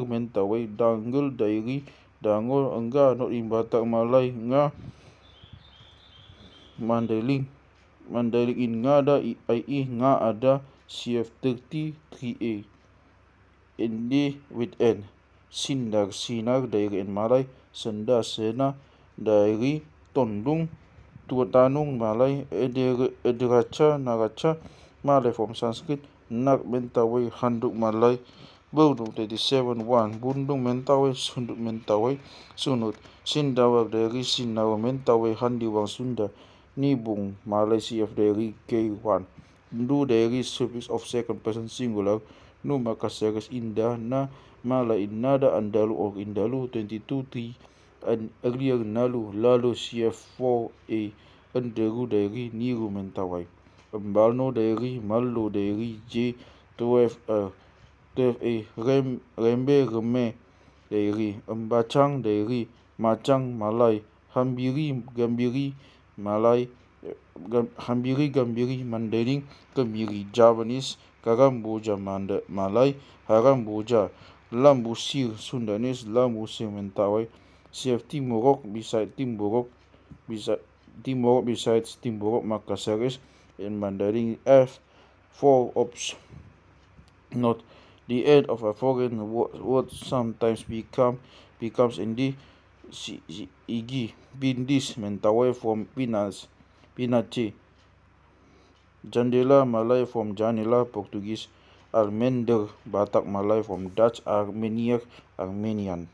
mentawai Danggel dari Dangol Engga not in Batak Malay nga Mandailing in ngada i nga ada CF33A nd with n. Sinar dari in Malay Senda sena dari Tondung Tanung Malay Ediracha Naracha Malay from Sanskrit Nak Mentawai Handuk Malay Bundung 37 1 Bundung Mentawai Sunduk Mentawai Sunut Sindawak dari Sinawa Mentawai Handiwang Sunda Nibung Malay CF dari K1 Nu dari suffix of second person singular Nu Makasaris Indah Na Malay Innada Andalu or Indalu 22 3 and earlier Nalu Lalu CF4A Enderu dari Niru Mentawai Embalno dari Malu dari J12A Rembe Reme dari Embacang dari Macang Malay Gambiri Malay Gambiri Mandailing Gambiri Javanese Karamboja Malay Haramboja Lambusir Sundanese Lambusir Mentawai CF Timurok besides Timurok Makasaris in Mandarin F4 ops. Note the end of a foreign word sometimes becomes indi igi bindis Mentawai from pinace Jandela Malay from Janela Portuguese Almender Batak Malay from Dutch Armenian.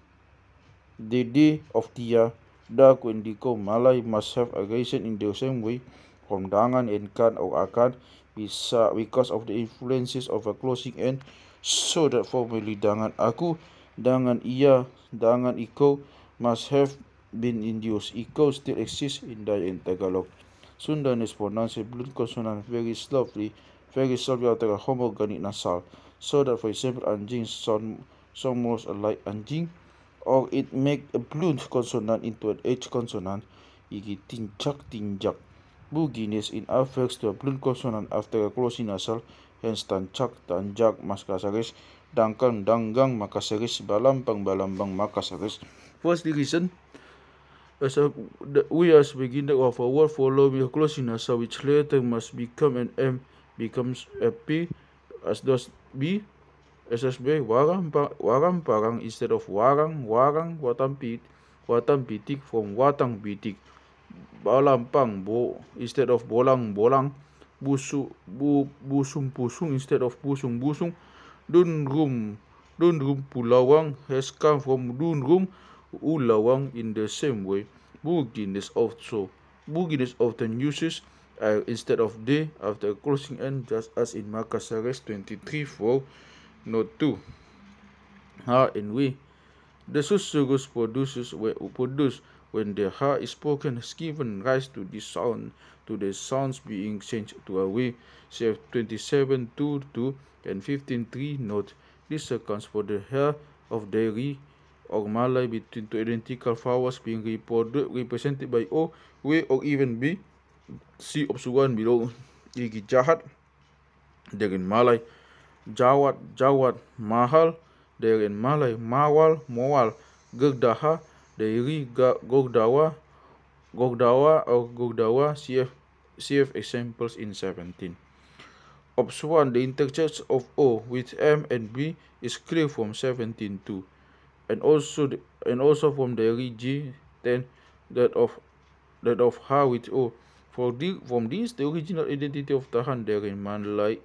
The day of Tia, Dak Indiko Malay must have aggression in the same way from Dangan and Kan or Akan because of the influences of a closing end, so that formally Dangan Aku, Dangan Iya, Dangan Iko must have been induced. Iko still exists in Tagalog. Sundanese pronounce blunt consonant very softly after a homogenic nasal, so that for example anjing sound most alike anjing, or it make a blunt consonant into an H consonant, igi tinjak. Bugines in affix to a blunt consonant after a closing nasal, hence tanjak Makasaris, danggang Makasaris, balambang Makasaris. First reason, we as beginner of a word follow with a closing nasal which later must become an M becomes a P as does B. SSB warang parang instead of warang watang pitik from watang pitik. Balampang instead of bolang busung pusung instead of busung. Dunrum pulawang has come from dunrum ulawang in the same way. Bugines often uses instead of de after closing end, just as in Makasaris 23:4 note 2. And we the susurrus produced when the ha is spoken has given rise to the sounds being changed to a we. CF 27:2 and 15:3 note. This accounts for the hair of dairy or Malay between two identical vowels being represented by O, we, or even B. See option 1 below. Igi jahat dari Malay jawat mahal, dari Malay mawal, gerdaha, Dairi Gogdawa or Gogdawa CF examples in 17. Ops 1. The interchange of O with M and B is clear from 17.2, and also from Dairi G10 that of H with O. From this, the original identity of Tahan Dairi Malay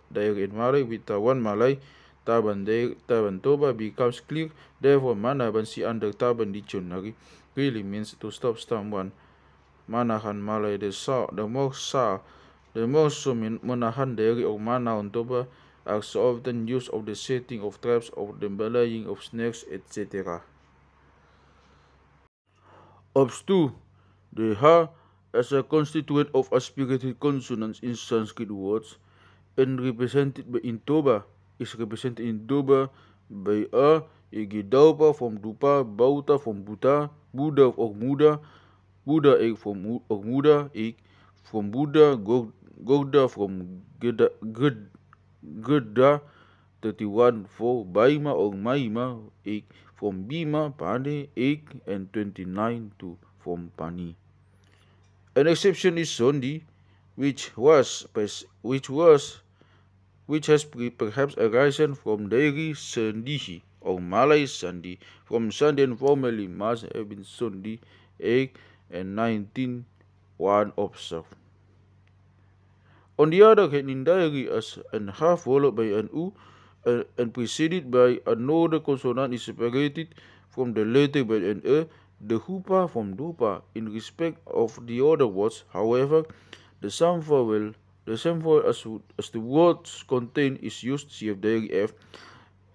with Tawan Malay Taban Toba becomes clear. Therefore, Manaban si under Taban dictionary really means to stop someone. Manahan Malay the more so menahan Dairi or Mana on Toba are so often used of the setting of traps or the belaying of snakes, etc. Ops 2. The Ha as a constituent of aspirated consonants in Sanskrit words and represented in Toba is represented in Toba by A, e.g. Daupa from Dupa, Bauta from Buddha, Buddha or Muda, Buddha egg from or Muda egg from Buddha, Gogda from Geda, 31 for Baima or Maima egg from Bima, Pane egg, and 29 from Pani. An exception is Sondi, which has perhaps arisen from Dairi Sandihi or Malay Sandi, from Sandi and formerly must have been Sondi egg and 19.1 observed. On the other hand, in Dairi, as an Ha followed by an U and preceded by another consonant is separated from the letter by an E, the Hupa from Dupa. In respect of the other words, however, the same vowel as the words contained is used. CF Dairi F,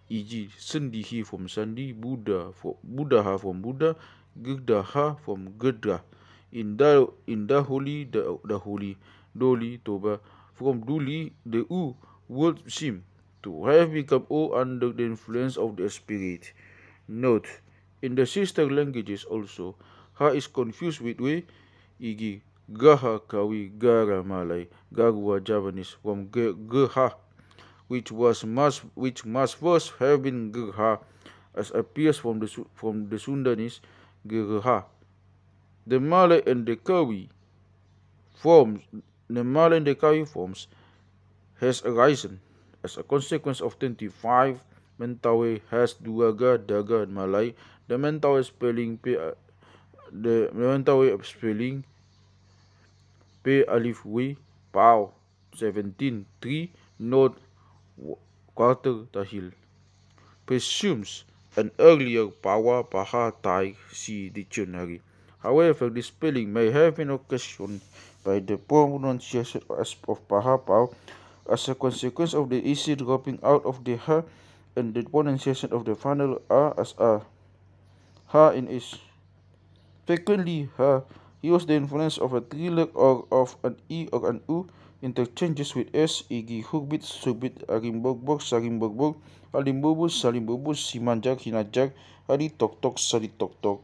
e.g. Sandihi from Sandi, Buddha from Buddha, Gidha from Gidha. In Daholi, the holy, Doli, Toba, from Duli, the U would seem to have become O under the influence of the spirit. Note, in the sister languages also, Ha is confused with We, e.g. Gaha Kawi, Gara Malay, Garua Javanese, from Geha, which must first have been Gerha, as appears from the Sundanese Gerha. The Malay and the Kawi forms has arisen as a consequence of 25 Mentawai has Duaga, Daga, and Malay. The Mentawai spelling P Alif Wi Pau 17.3 note quarter Tahil presumes an earlier Pawa Paha Tai C dictionary. However, this spelling may have been occasioned by the poor pronunciation of Paha Pau as a consequence of the easy dropping out of the Ha and the pronunciation of the final A as A. Ha in is. Frequently, Ha use the influence of a three-leg or of an E or an U interchanges with S, e.g. Hugbit, Sugbit, Arimbogbog, Sarimbogbog, Alimbobus, Salimbobus, Simanjak, Hinajak, Alitoktok, Salitoktok.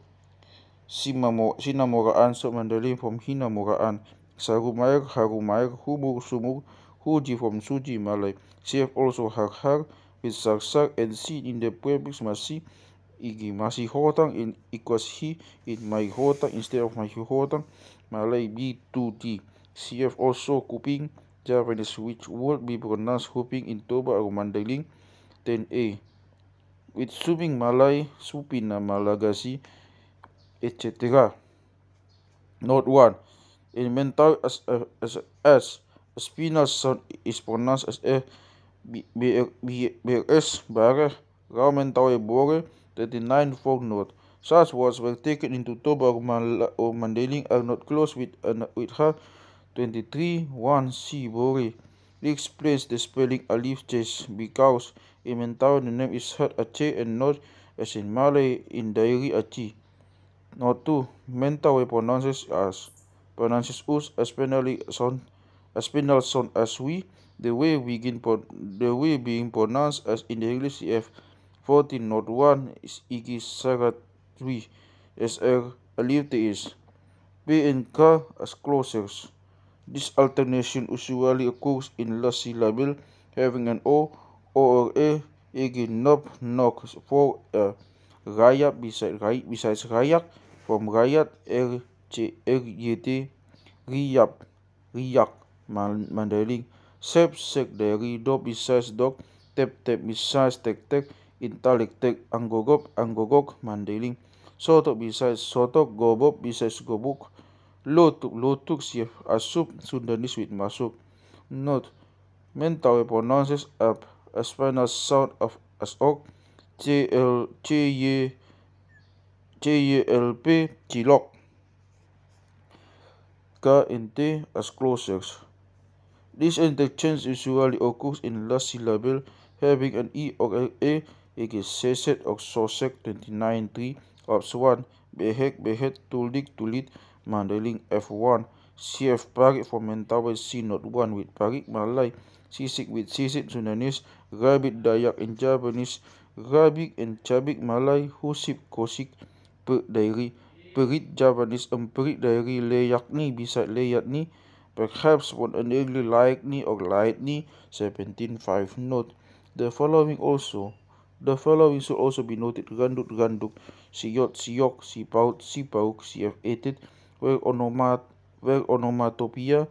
Sinamoraan, Mandalay from Hinamoraan, Sarumair, Harumair, Humur, Sumur, Huji from Suji, Malay. CF also Har with Sarsak and C in the prefix Masi, e.g. Masi Hotang in equals He in My Hotang instead of My Hotang, Malay B2T. CF also Kuping, Japanese, which would be pronounced Huping in Toba or Mandailing, 10A. With Subing Malay, Supina Malagasi, etc. Note 1. In Mentawai as a spinal sound is pronounced as a BRS, Bare, Rao Mentawai Bore, 39 4 note. Such words were taken into Toba or Mandailing are not close with Ha, 23 1 C Bore. This explains the spelling Alif Ches because in Mentawai the name is heard Aceh and not as in Malay in Dairi Aceh. Note 2. Mentawai pronounces us as penal sound as we, the way being pronounced as in the English. CF 14 note 1 is Igi Saratwi SR Alif is P and K as closures. This alternation usually occurs in last syllable having an O or A, e.g. Nop, Nok, for Rayak besides Rayak, from Rayat RYT Riyak Mandailing Sep Sek Dari Dop besides Dok Tep Tep besides Tek Tek Intalik Tek Anggogok Mandailing Sotok besides Sotok Gobok besides Gobuk Lotuk Sief Asup Sundanese with Masuk. Note: Mentawai pronounces a spinal sound of as ok CLP Cilok KNT as closures. This interchange usually occurs in last syllable having an E or A seset or sosek 29-3 ops 1 Behek Tulik Tulit Mandailing F1 CF Parik for Mentawai C not 1 with Parik Malay Sisik with Sisik Sundanese Rabbit Dayak in Japanese Rabik and Chabik Malay Husip Kosik Dairi Perit Japanese Perit Dairi Leyakni beside Leyakni perhaps one an early likely or lightly 17.5 note. The following should also be noted: Randuk, Siyot, Siyok, Sipaut, Sipauk, CF8, where onomatopoeia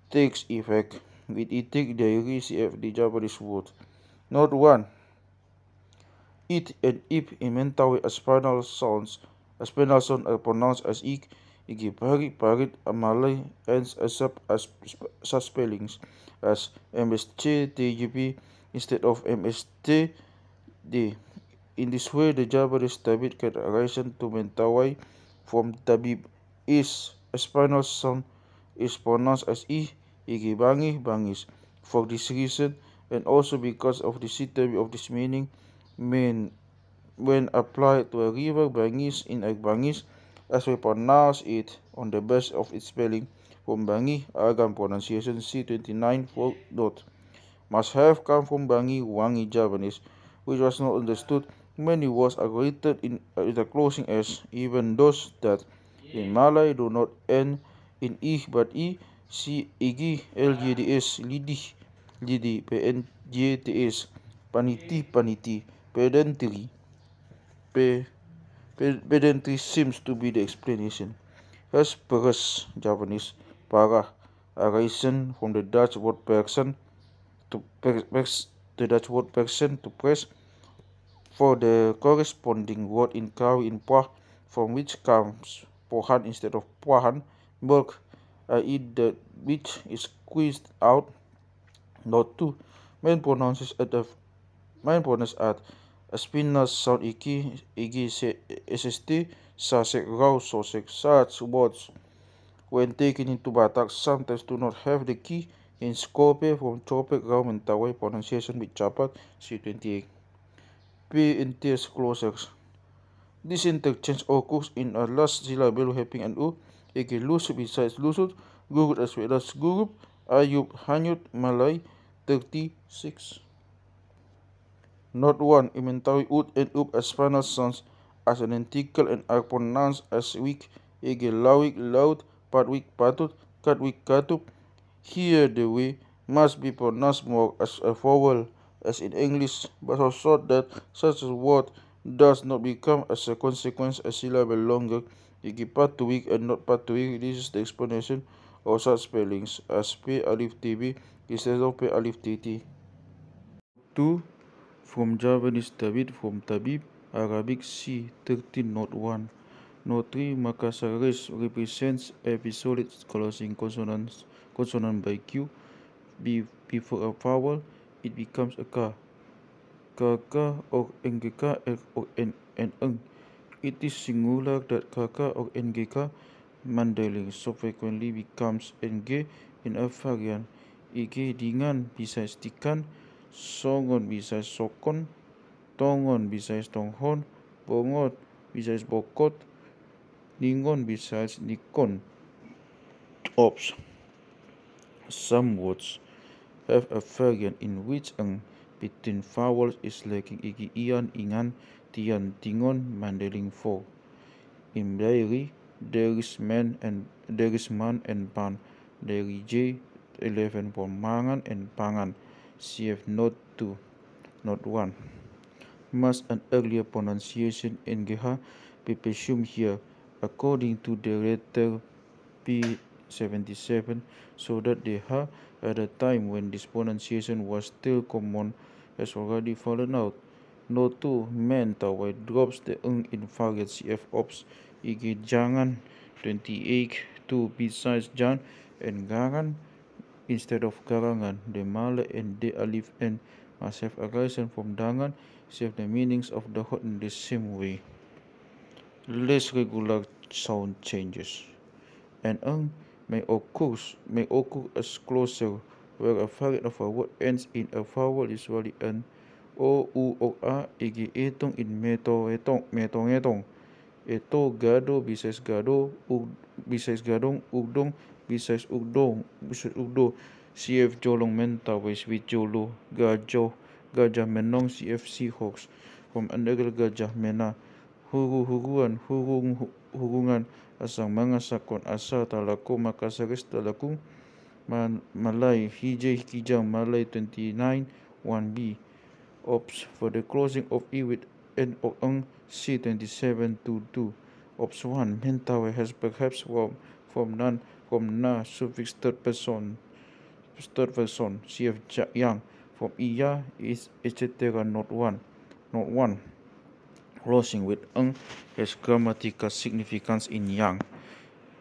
takes effect with itik diary CF the Japanese word. Note 1. It and ip in Mentawai as spinal sound are pronounced as ik, Parit, Malay, ends as spellings as MST, TGP instead of MST, D. In this way, the Japanese tabit can arise to Mentawai from tabib is a spinal sound is pronounced as I, Bangis. For this reason, and also because of the citabi of this meaning, when applied to a river Bangis in a Bangis, as we pronounce it on the base of its spelling from Bangi, Agam pronunciation C29 for dot. Must have come from Bangi Wangi Japanese, which was not understood. Many words are written in the closing S, even those that in Malay do not end in I but I, C, Igi, LGDS, Lidi, PNJTS, Paniti, pedantry seems to be the explanation. As Peres, Japanese, para, arisen from the Dutch word person to press, for the corresponding word in Kawi in Pah, from which comes Pohan instead of Puahan, milk, i.e. that which is squeezed out. Note 2. Main pronouns at a spinal sound igi SST, sasek, rau, sosek, such words when taken into Batak sometimes do not have the key in Skope from Chopek, Rau, Mentawai pronunciation with Chapat C28. P in T closures. This interchange occurs in a last syllable having an U, aka Lusut besides Lusut, Gurut as well as Gurup, Ayub, Hanyut, Malay 36. Note 1. In Mentawai Ut and Up as spinal sounds as identical and are pronounced as weak, aka Lawik, loud, Patwik, Patut, Katwik, Katup. Here the way must be pronounced more as a vowel as in English, but also that such a word does not become as a consequence a syllable longer, aka Patuik and not Patuik. This is the explanation of such spellings as P alif TB instead of P alif TT. 2. From Javanese Tabit from Tabib, Arabic C 13 Note 1. Note 3. Makassar race represents episodic closing consonant by Q. Before a vowel, it becomes a K. Kaka or NGK or N. It is singular that Kaka or NGK Mandailing so frequently becomes NG in a variant. Ig dengan besides tikan, songon besides sokon, tongon besides tonghon, bongot besides bokot, ningon besides nikon. Ops. Some words have a variant in which between vowels is lacking, igi ian, ingan, tian, tingon, Mandailing 4. In diary, there is man and pan. Diary J 11 for mangan and pangan. CF Note 2. Note 1. Must an earlier pronunciation NGH be presumed here according to the letter P77, so that the ha at a time when this pronunciation was still common has already fallen out. Note 2 men tawai drops the in variant CF ops igi jangan 28 to besides jan and garan instead of garangan. The mala and the alif and must have arisen from dangan, save the meanings of the hot in the same way. Less regular sound changes. An may occur as closer, where a variant of a word ends in a vowel usually an o, u, or a, igi etong in metong etong. Eto gado besides gado, besides gadong, ugdong, besides ugdo, CF jolong mentawis with jolo, gajah menong CF seahawks, from another gajah mena, hurungan, asang mga sakon asa talaku makasaris talaku, malay, hijang malay 29, 1b. Ops for the closing of E with N or Ng C2722. Ops 1 Mentawe has perhaps from na suffix third person CF yang from iya is etc. Not one. Closing with Ng has grammatical significance in yang.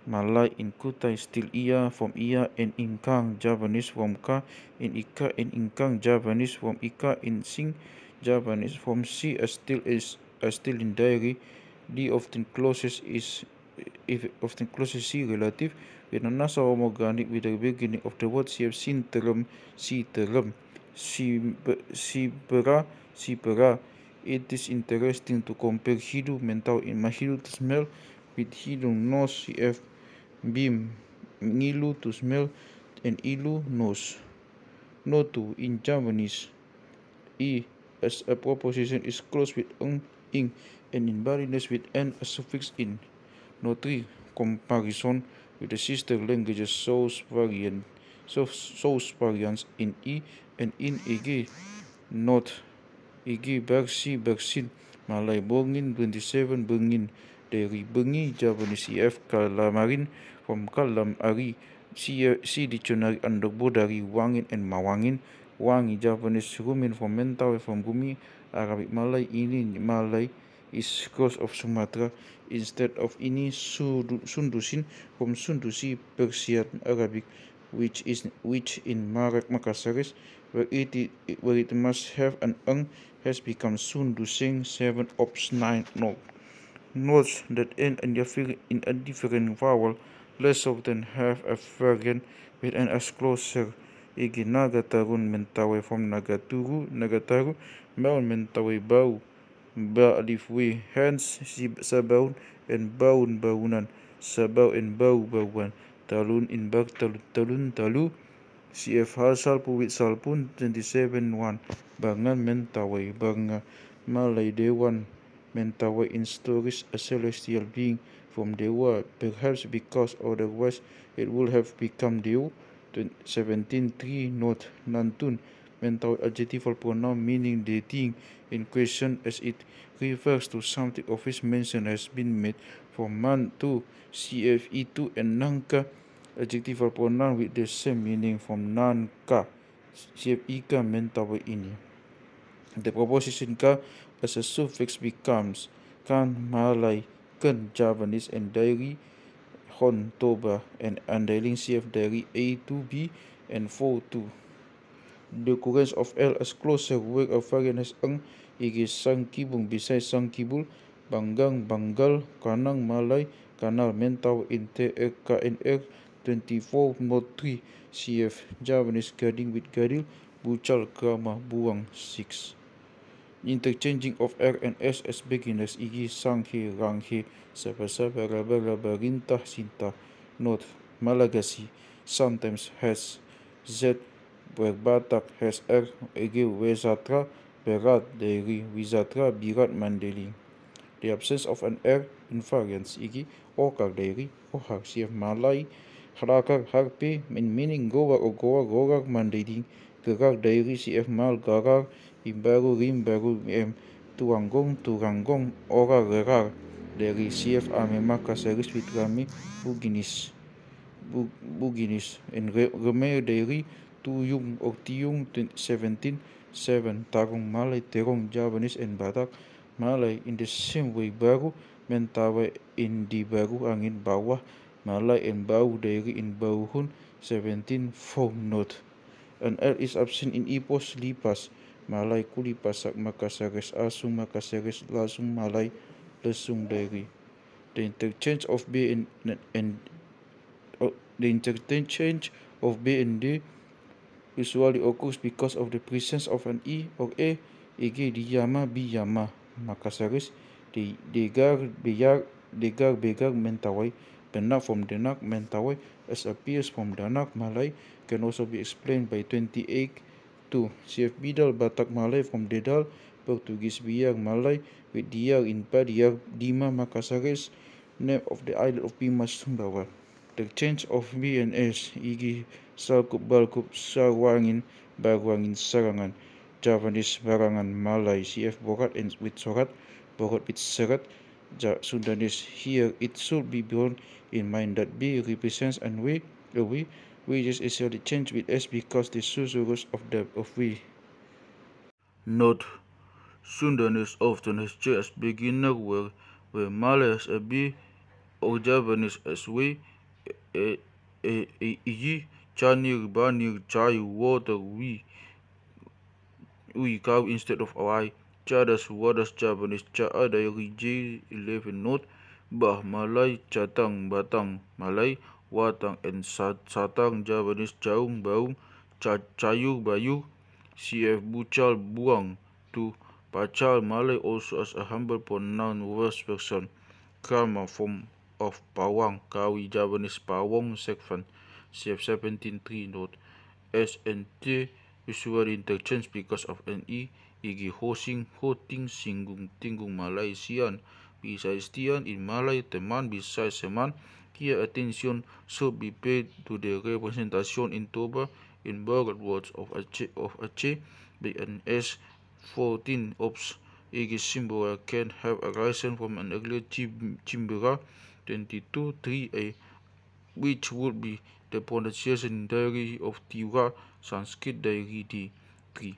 Malay in kutai still iya from iya and inkang Javanese from ka in ika and inkang Javanese from ika in sing Javanese from si as still in diary. D often closes C relative with an nasa organic with the beginning of the word CF sin term si term si pera. It is interesting to compare hidu mental in mahidu to smell with hidung nose CF bim ngilu to smell and ilu nose. Note 2 in Javanese, e as a preposition is closed with ing and in Balinese with n as suffix in. Note 3 comparison with the sister languages shows variance in e and in eg. Note eg bersin Malay bongin 27 bengin dari bengi Javanese CF kalamarin from kalam ari si dictionary underbo dari wangin and mawangin wangi Javanese rumin from mental from gumi Arabic Malay ini Malay is cross of Sumatra instead of ini sundusin from sundusi Persian Arabic which in Makasaris where it must have an has become sundusing 7 ops 9 no. Notes that in a different vowel less often have a variant with an as closer. Igi nagatarun mentawe from nagataru, maun mentawe bau, ba alif we, hence sabaun and baunan, sabau and bauan, talun in bag talun talu, CF salpu with salpun 27-1, bangan mentawe banga, Malay dewan. Mentawe in stories a celestial being from Dewa, perhaps because otherwise it would have become Deo. 17.3 Note Nantun Mentawe adjectival pronoun meaning the thing in question as it refers to something of which mention has been made from man to CFE2 and Nangka adjectival pronoun with the same meaning from Nanka CFE ka Mentawe ini. The preposition ka as a suffix becomes kan Malay, kan Javanese and diary hon toba and underlying CF diary A to B and 4 to. The occurrence of L as closer where a variant has igi sangkibung besides sangkibul banggal kanang Malay kanal mental in TKNR 24 Note 3 CF Javanese gading with gadil bucal grama buang 6. Interchanging of R and S as beginners igi sanghe ranghe saba rintah sinta. Note Malagasy sometimes has Z where Batak has R igi Wezatra berat dari Wizatra birat Mandeli. The absence of an R in variants igi okar dari ohar CF Malay harakar harpe meaning gorak Mandeli gerak dari CF Mal garar Imbaru turanggong orar gerar dari CF Ame Makasaris with Rame Buginis and Reme dari Tuyung or Tiung 17 7 Tarong Malay Terong Javanese and Batak Malay in the same way baru Mentawai in di baru angin bawah Malay and Bau dari in Bauhun 17 4 note. An L is absent in Ipos Lipas Malay Kulipasak Makasares Asung Makasares Lasung Malay Lesung dari. The interchange of B and D usually occurs because of the presence of an E or A, eg diyama biyama. Makasaris, degar begar mentawai, Danak from Danak mentawai, as appears from Danak Malay, can also be explained by 28 to CF Bidal Batak Malay from Dedal, Portuguese Biar Malay, with Diar in Padiar Dima Makasaris, name of the island of Pimas Sumbawa. The change of B and S, igi Salkup Balkup Sarwangin Barwangin Sarangan, Javanese Barangan Malay CF Borat and with Sorat, Borat with Serat, Sundanese. Here it should be borne in mind that B represents a way, which is essentially changed with S because the susurrus of V. Note: Sundanese often has J as beginner where Malay has a B or Javanese as way. Chanir banir chai water we cow instead of I. Chadas wadas Javanese cha ada J11 note. Bah Malay Chatang Batang Malay Watang and Satang Javanese Chaung Baung Chayur Bayur CF Buchal Buang to Pachal Malay also as a humble pronoun first person. Karma form of Pawang Kawi Javanese Pawong Sekfan CF 17.3 note. S and T usually interchange because of an E. Igi Hosing Hoting Singgung Tinggung Malay Sian besides Tian in Malay Teman besides Seman. Here attention should be paid to the representation in Toba in borrowed words of Aceh by an S14 ops. Igi symbol can have arisen from an earlier Chimbera 22.3a, which would be the pronunciation diary of Tiwa Sanskrit diary D3.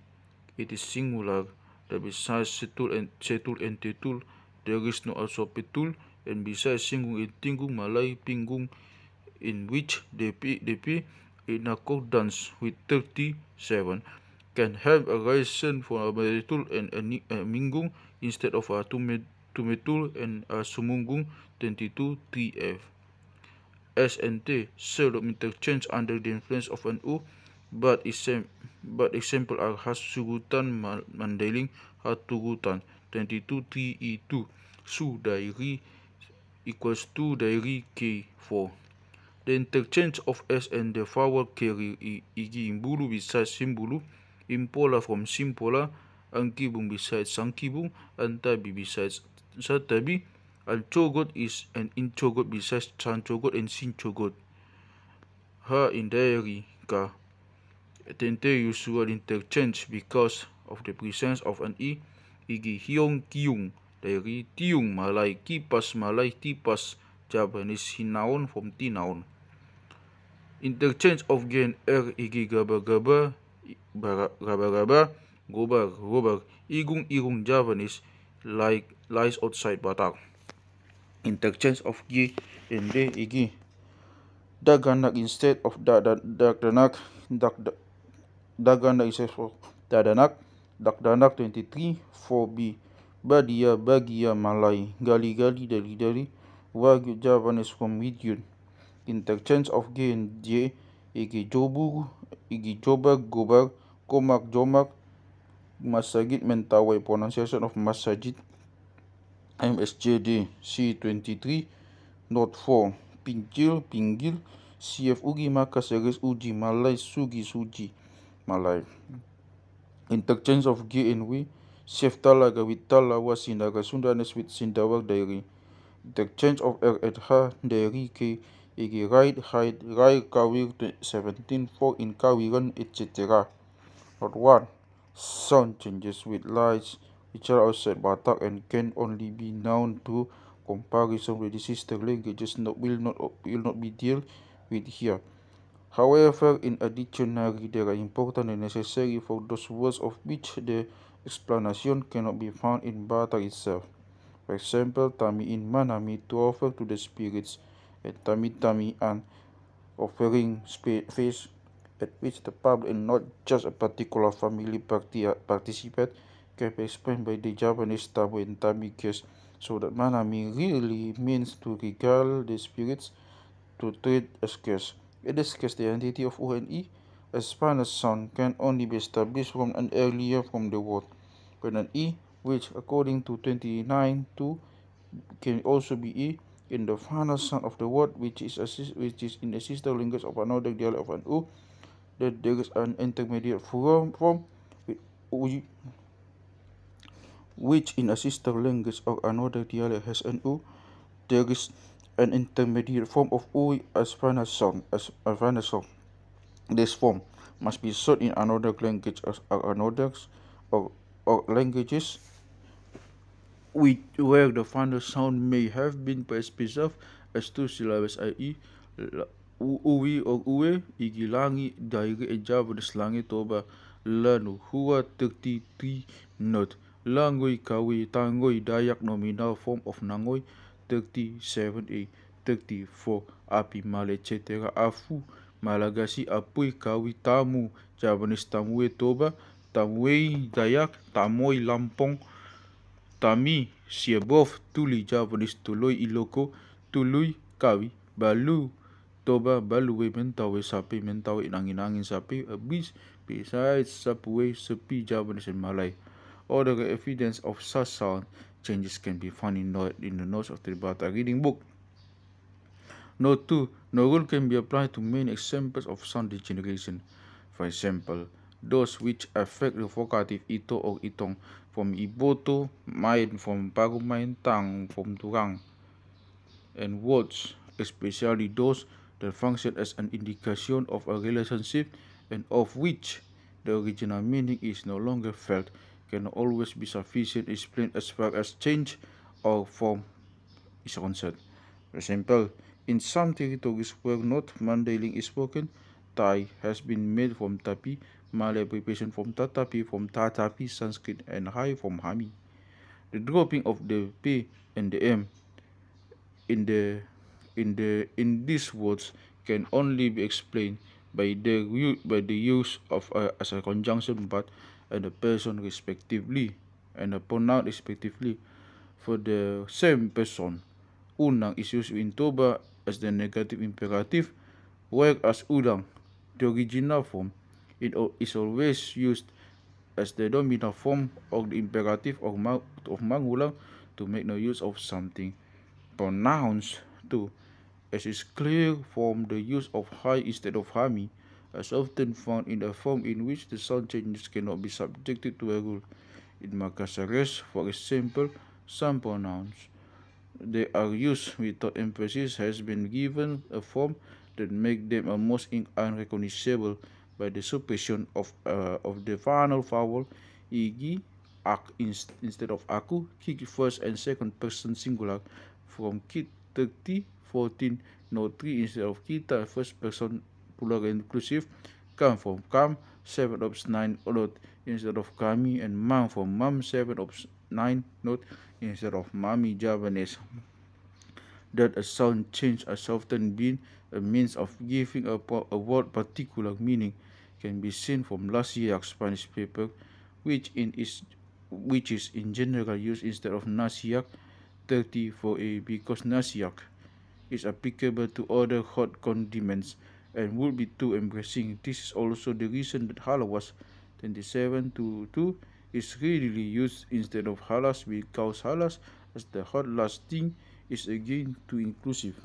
It is singular that besides Setul and Tetul, there is no also Petul, and besides Singung and Tingung Malay Pingung, in which the P in accordance with 37 can have arisen from a Metul and a Mingung instead of a Tumetul and a Sumungung 22.3f. S and T seldom interchange under the influence of an U, but example are Hasurutan Mandeling Haturutan 22.3e2 Su Dairi equals 2 Dairi K4. The interchange of S and the forward carrier Igi Imbulu besides Simbulu, Impola from Simpola, Ankibung besides Sankibung, Antabi besides Satabi, and Chogot is an Inchogot besides Chanchogot and Sinchogot. Ha in diary ka Tente usual interchange because of the presence of an E. Igi Hiong Kiung diary Tiung Malay Kipas Malay Tipas Japanese Hinaon from Tinaon. Interchange of G and R. Igi Gaba Gaba Gaba Gobar Gobar Igung Igung Javanese like lies outside Batak. Interchange of G and D. Igi Daganak instead of Dagdanak Daganak instead of Dadanak Dagdanak 23 4B Badia Bagia Malay Gali Gali Dari Dari Wagyu Javanese from Midyun. Interchange of G and J. Igi Jobu Igi Jobag Gobar Komak Jomak Masajid Mentawai pronunciation of Masajid MSJD C23 Note 4 Pinggil CF Ugi Makasaris Uji Malay Sugi Suji Malay. Interchange of G and W. CF Talaga with Talawa Sinaga Sundanese with Sindawag diary. Interchange of R at Ha diary K. Igi Ride Hide Rai Kawir 17.4 in Kawiran etc. Note 1. Sound changes with lies which are outside Batak and can only be known through comparison with the sister languages will not be dealt with here. However, in a dictionary, there are important and necessary for those words of which the explanation cannot be found in Bata itself. For example, Tami in Manami to offer to the spirits, and Tami Tami an offering face at which the public and not just a particular family participate can be explained by the Japanese Tamu and Tami guest, so that Manami really means to regale the spirits to treat as guests. In this case, the identity of U and E, a Spanish sound, can only be established from an earlier from the word, when an E, which according to 29.2 can also be E in the final sound of the word, which is in the sister language of another dialect of an U, that there is an intermediate form with U, which in a sister language of another dialect has an U. There is an intermediate form of U as final sound. This form must be sought in another language or languages where the final sound may have been preserved as two syllables, i.e. uwi or uwe, igilangi, dairi e Javanese langi toba lanu hua 33 note. Langoi kawi tangoi Dayak nominal form of nangoi 37a 34 api male etc. Afu Malagasy apui kawi tamu Javanese tamue toba tamuei Dayak tamoi Lampong Tami Siabov Tuli Javanese Tuloi Iloko Tului Kawi Balu Toba Baluwe Mentawe Sapi Mentawe Nangin Sapi Abis besides Sapue Sepi Javanese and Malay. Other evidence of such sound changes can be found in the notes of the Bata reading book. Note 2. No rule can be applied to main examples of sound degeneration. For example, those which affect the vocative ito or itong from iboto, main from parumain, tang from turang, and words, especially those that function as an indication of a relationship and of which the original meaning is no longer felt, can always be sufficient explained as far as change or form is concerned. For example, in some territories where not Mandailing is spoken, Tai has been made from Tapi, Malay abbreviation from Tatapi, from Tatapi, Sanskrit, and Hai from Hami. The dropping of the P and the M in these words can only be explained by the use of as a conjunction but and a person respectively and a pronoun respectively. For the same person, unang is used in Toba as the negative imperative, whereas udang, the original form, it is always used as the dominant form of the imperative of Mangulang to make no use of something. Pronouns too, as is clear from the use of Hai instead of Hami, as often found in a form in which the sound changes cannot be subjected to a rule. In Makasares, for example, some pronouns they are used without emphasis has been given a form that make them almost unrecognizable by the suppression of the final vowel igi, ak instead of aku, kik first and second person singular from kit 30 14 no 3 instead of kita first person plural inclusive, come from kam 7 of 9 note instead of kami, and mam from mam 7 of 9 note instead of mami Javanese. That a sound change has often been a means of giving a word particular meaning can be seen from Lasiak Spanish paper, which is in general used instead of nasiak 34a because nasiak is applicable to other hot condiments and would be too embarrassing. This is also the reason that halawas 27:2 is readily used instead of halas because halas as the hot last thing is again too inclusive.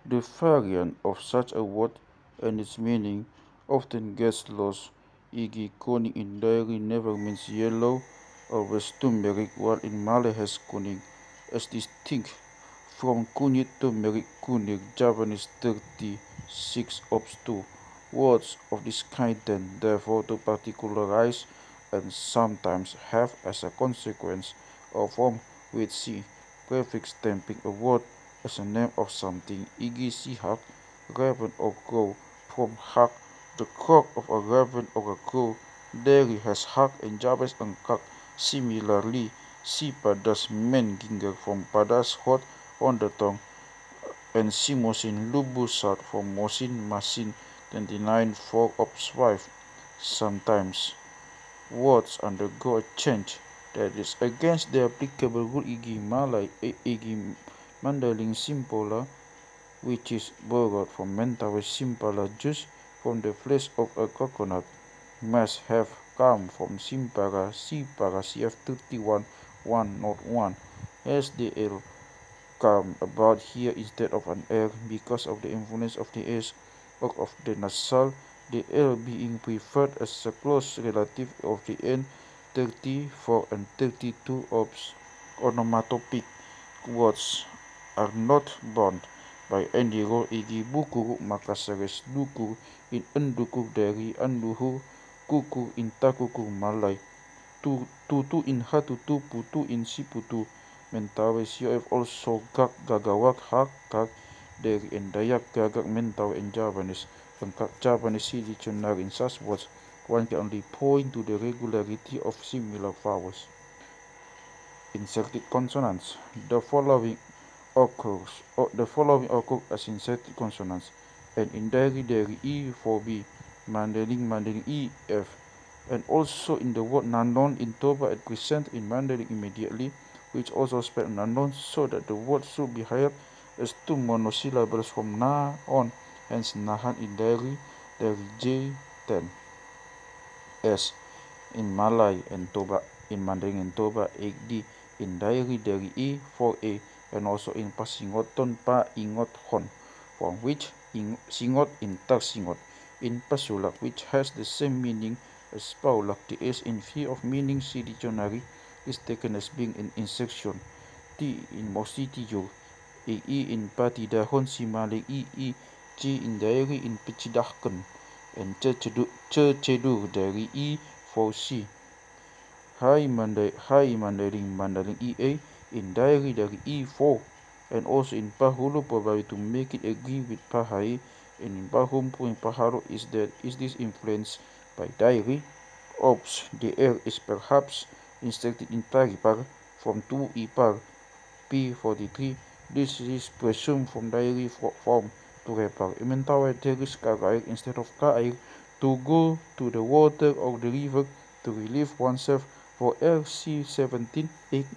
The variant of such a word and its meaning often gets lost. Igi kuning in diary never means yellow, always turmeric, while in Malay has kuning, as distinct from kunyit turmeric kuning Javanese 36 ops 2. Words of this kind tend therefore to particularize and sometimes have as a consequence a form with C, prefix stamping a word as a name of something. Igi si hak, raven or crow. From hak, the croak of a raven or a crow. Dairy has hak and Jabez and kak. Similarly, si padas men ginger from padas hot on the tongue, and si mosin lubusat from mosin masin 29 4 of swife. Sometimes words undergo a change that is against the applicable rule igi Malay igi Mandaling Simpola, which is borrowed from Mentawai Simpala juice from the flesh of a coconut, must have come from Simpara Sipara CF 31 101, as the L come about here instead of an L because of the influence of the S or of the nasal, the L being preferred as a close relative of the N. 34 and 32 of onomatopoeic words are not bound by any rule igi buku maka seres duku in enduku dari anduhu kuku in takuku Malay tutu in hatutu putu in siputu Mentawai COF also gak gagawak hak gak dari and Dayak gagak Mentawai and Javanese Javanese dictionary in such words. One can only point to the regularity of similar vowels. Inserted consonants. The following occur as inserted consonants, and in Dari E for B, Mandarin E F, and also in the word Nanon in Toba at present in Mandarin immediately, which also spelled Nanon, so that the word should be hired as two monosyllables from Na on, hence Nahan in Dari J10. S in Malay and Toba, in Mandarin and Toba, D in Dari E for A, and also in Pasingoton Pa Ingot Hon, from which Singot in Tarsingot, in Pasulak, which has the same meaning as Paulak. The S in view of meaning C dictionary is taken as being an insertion. T in Mositijur, E in Patidahon Simale E G in Dari in Pichidahken, and Cedur dari E for C. Hai Mandarin EA in Dari E4, and also in Pahulu probably to make it agree with Pahai, and in Pahumpu and Paharo is this influenced by Dari. Ops, the L is perhaps inserted in Taripar from 2 Ipar P43. This is presumed from Dari form to repar. Mentawai there is Karair instead of Kair to go to the water or the river to relieve oneself for LC17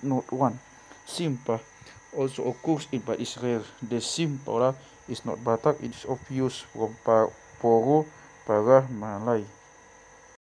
801. Simpa also occurs in but is rare. The Simpora is not Batak, it is of use from Poro, Parah, Malay.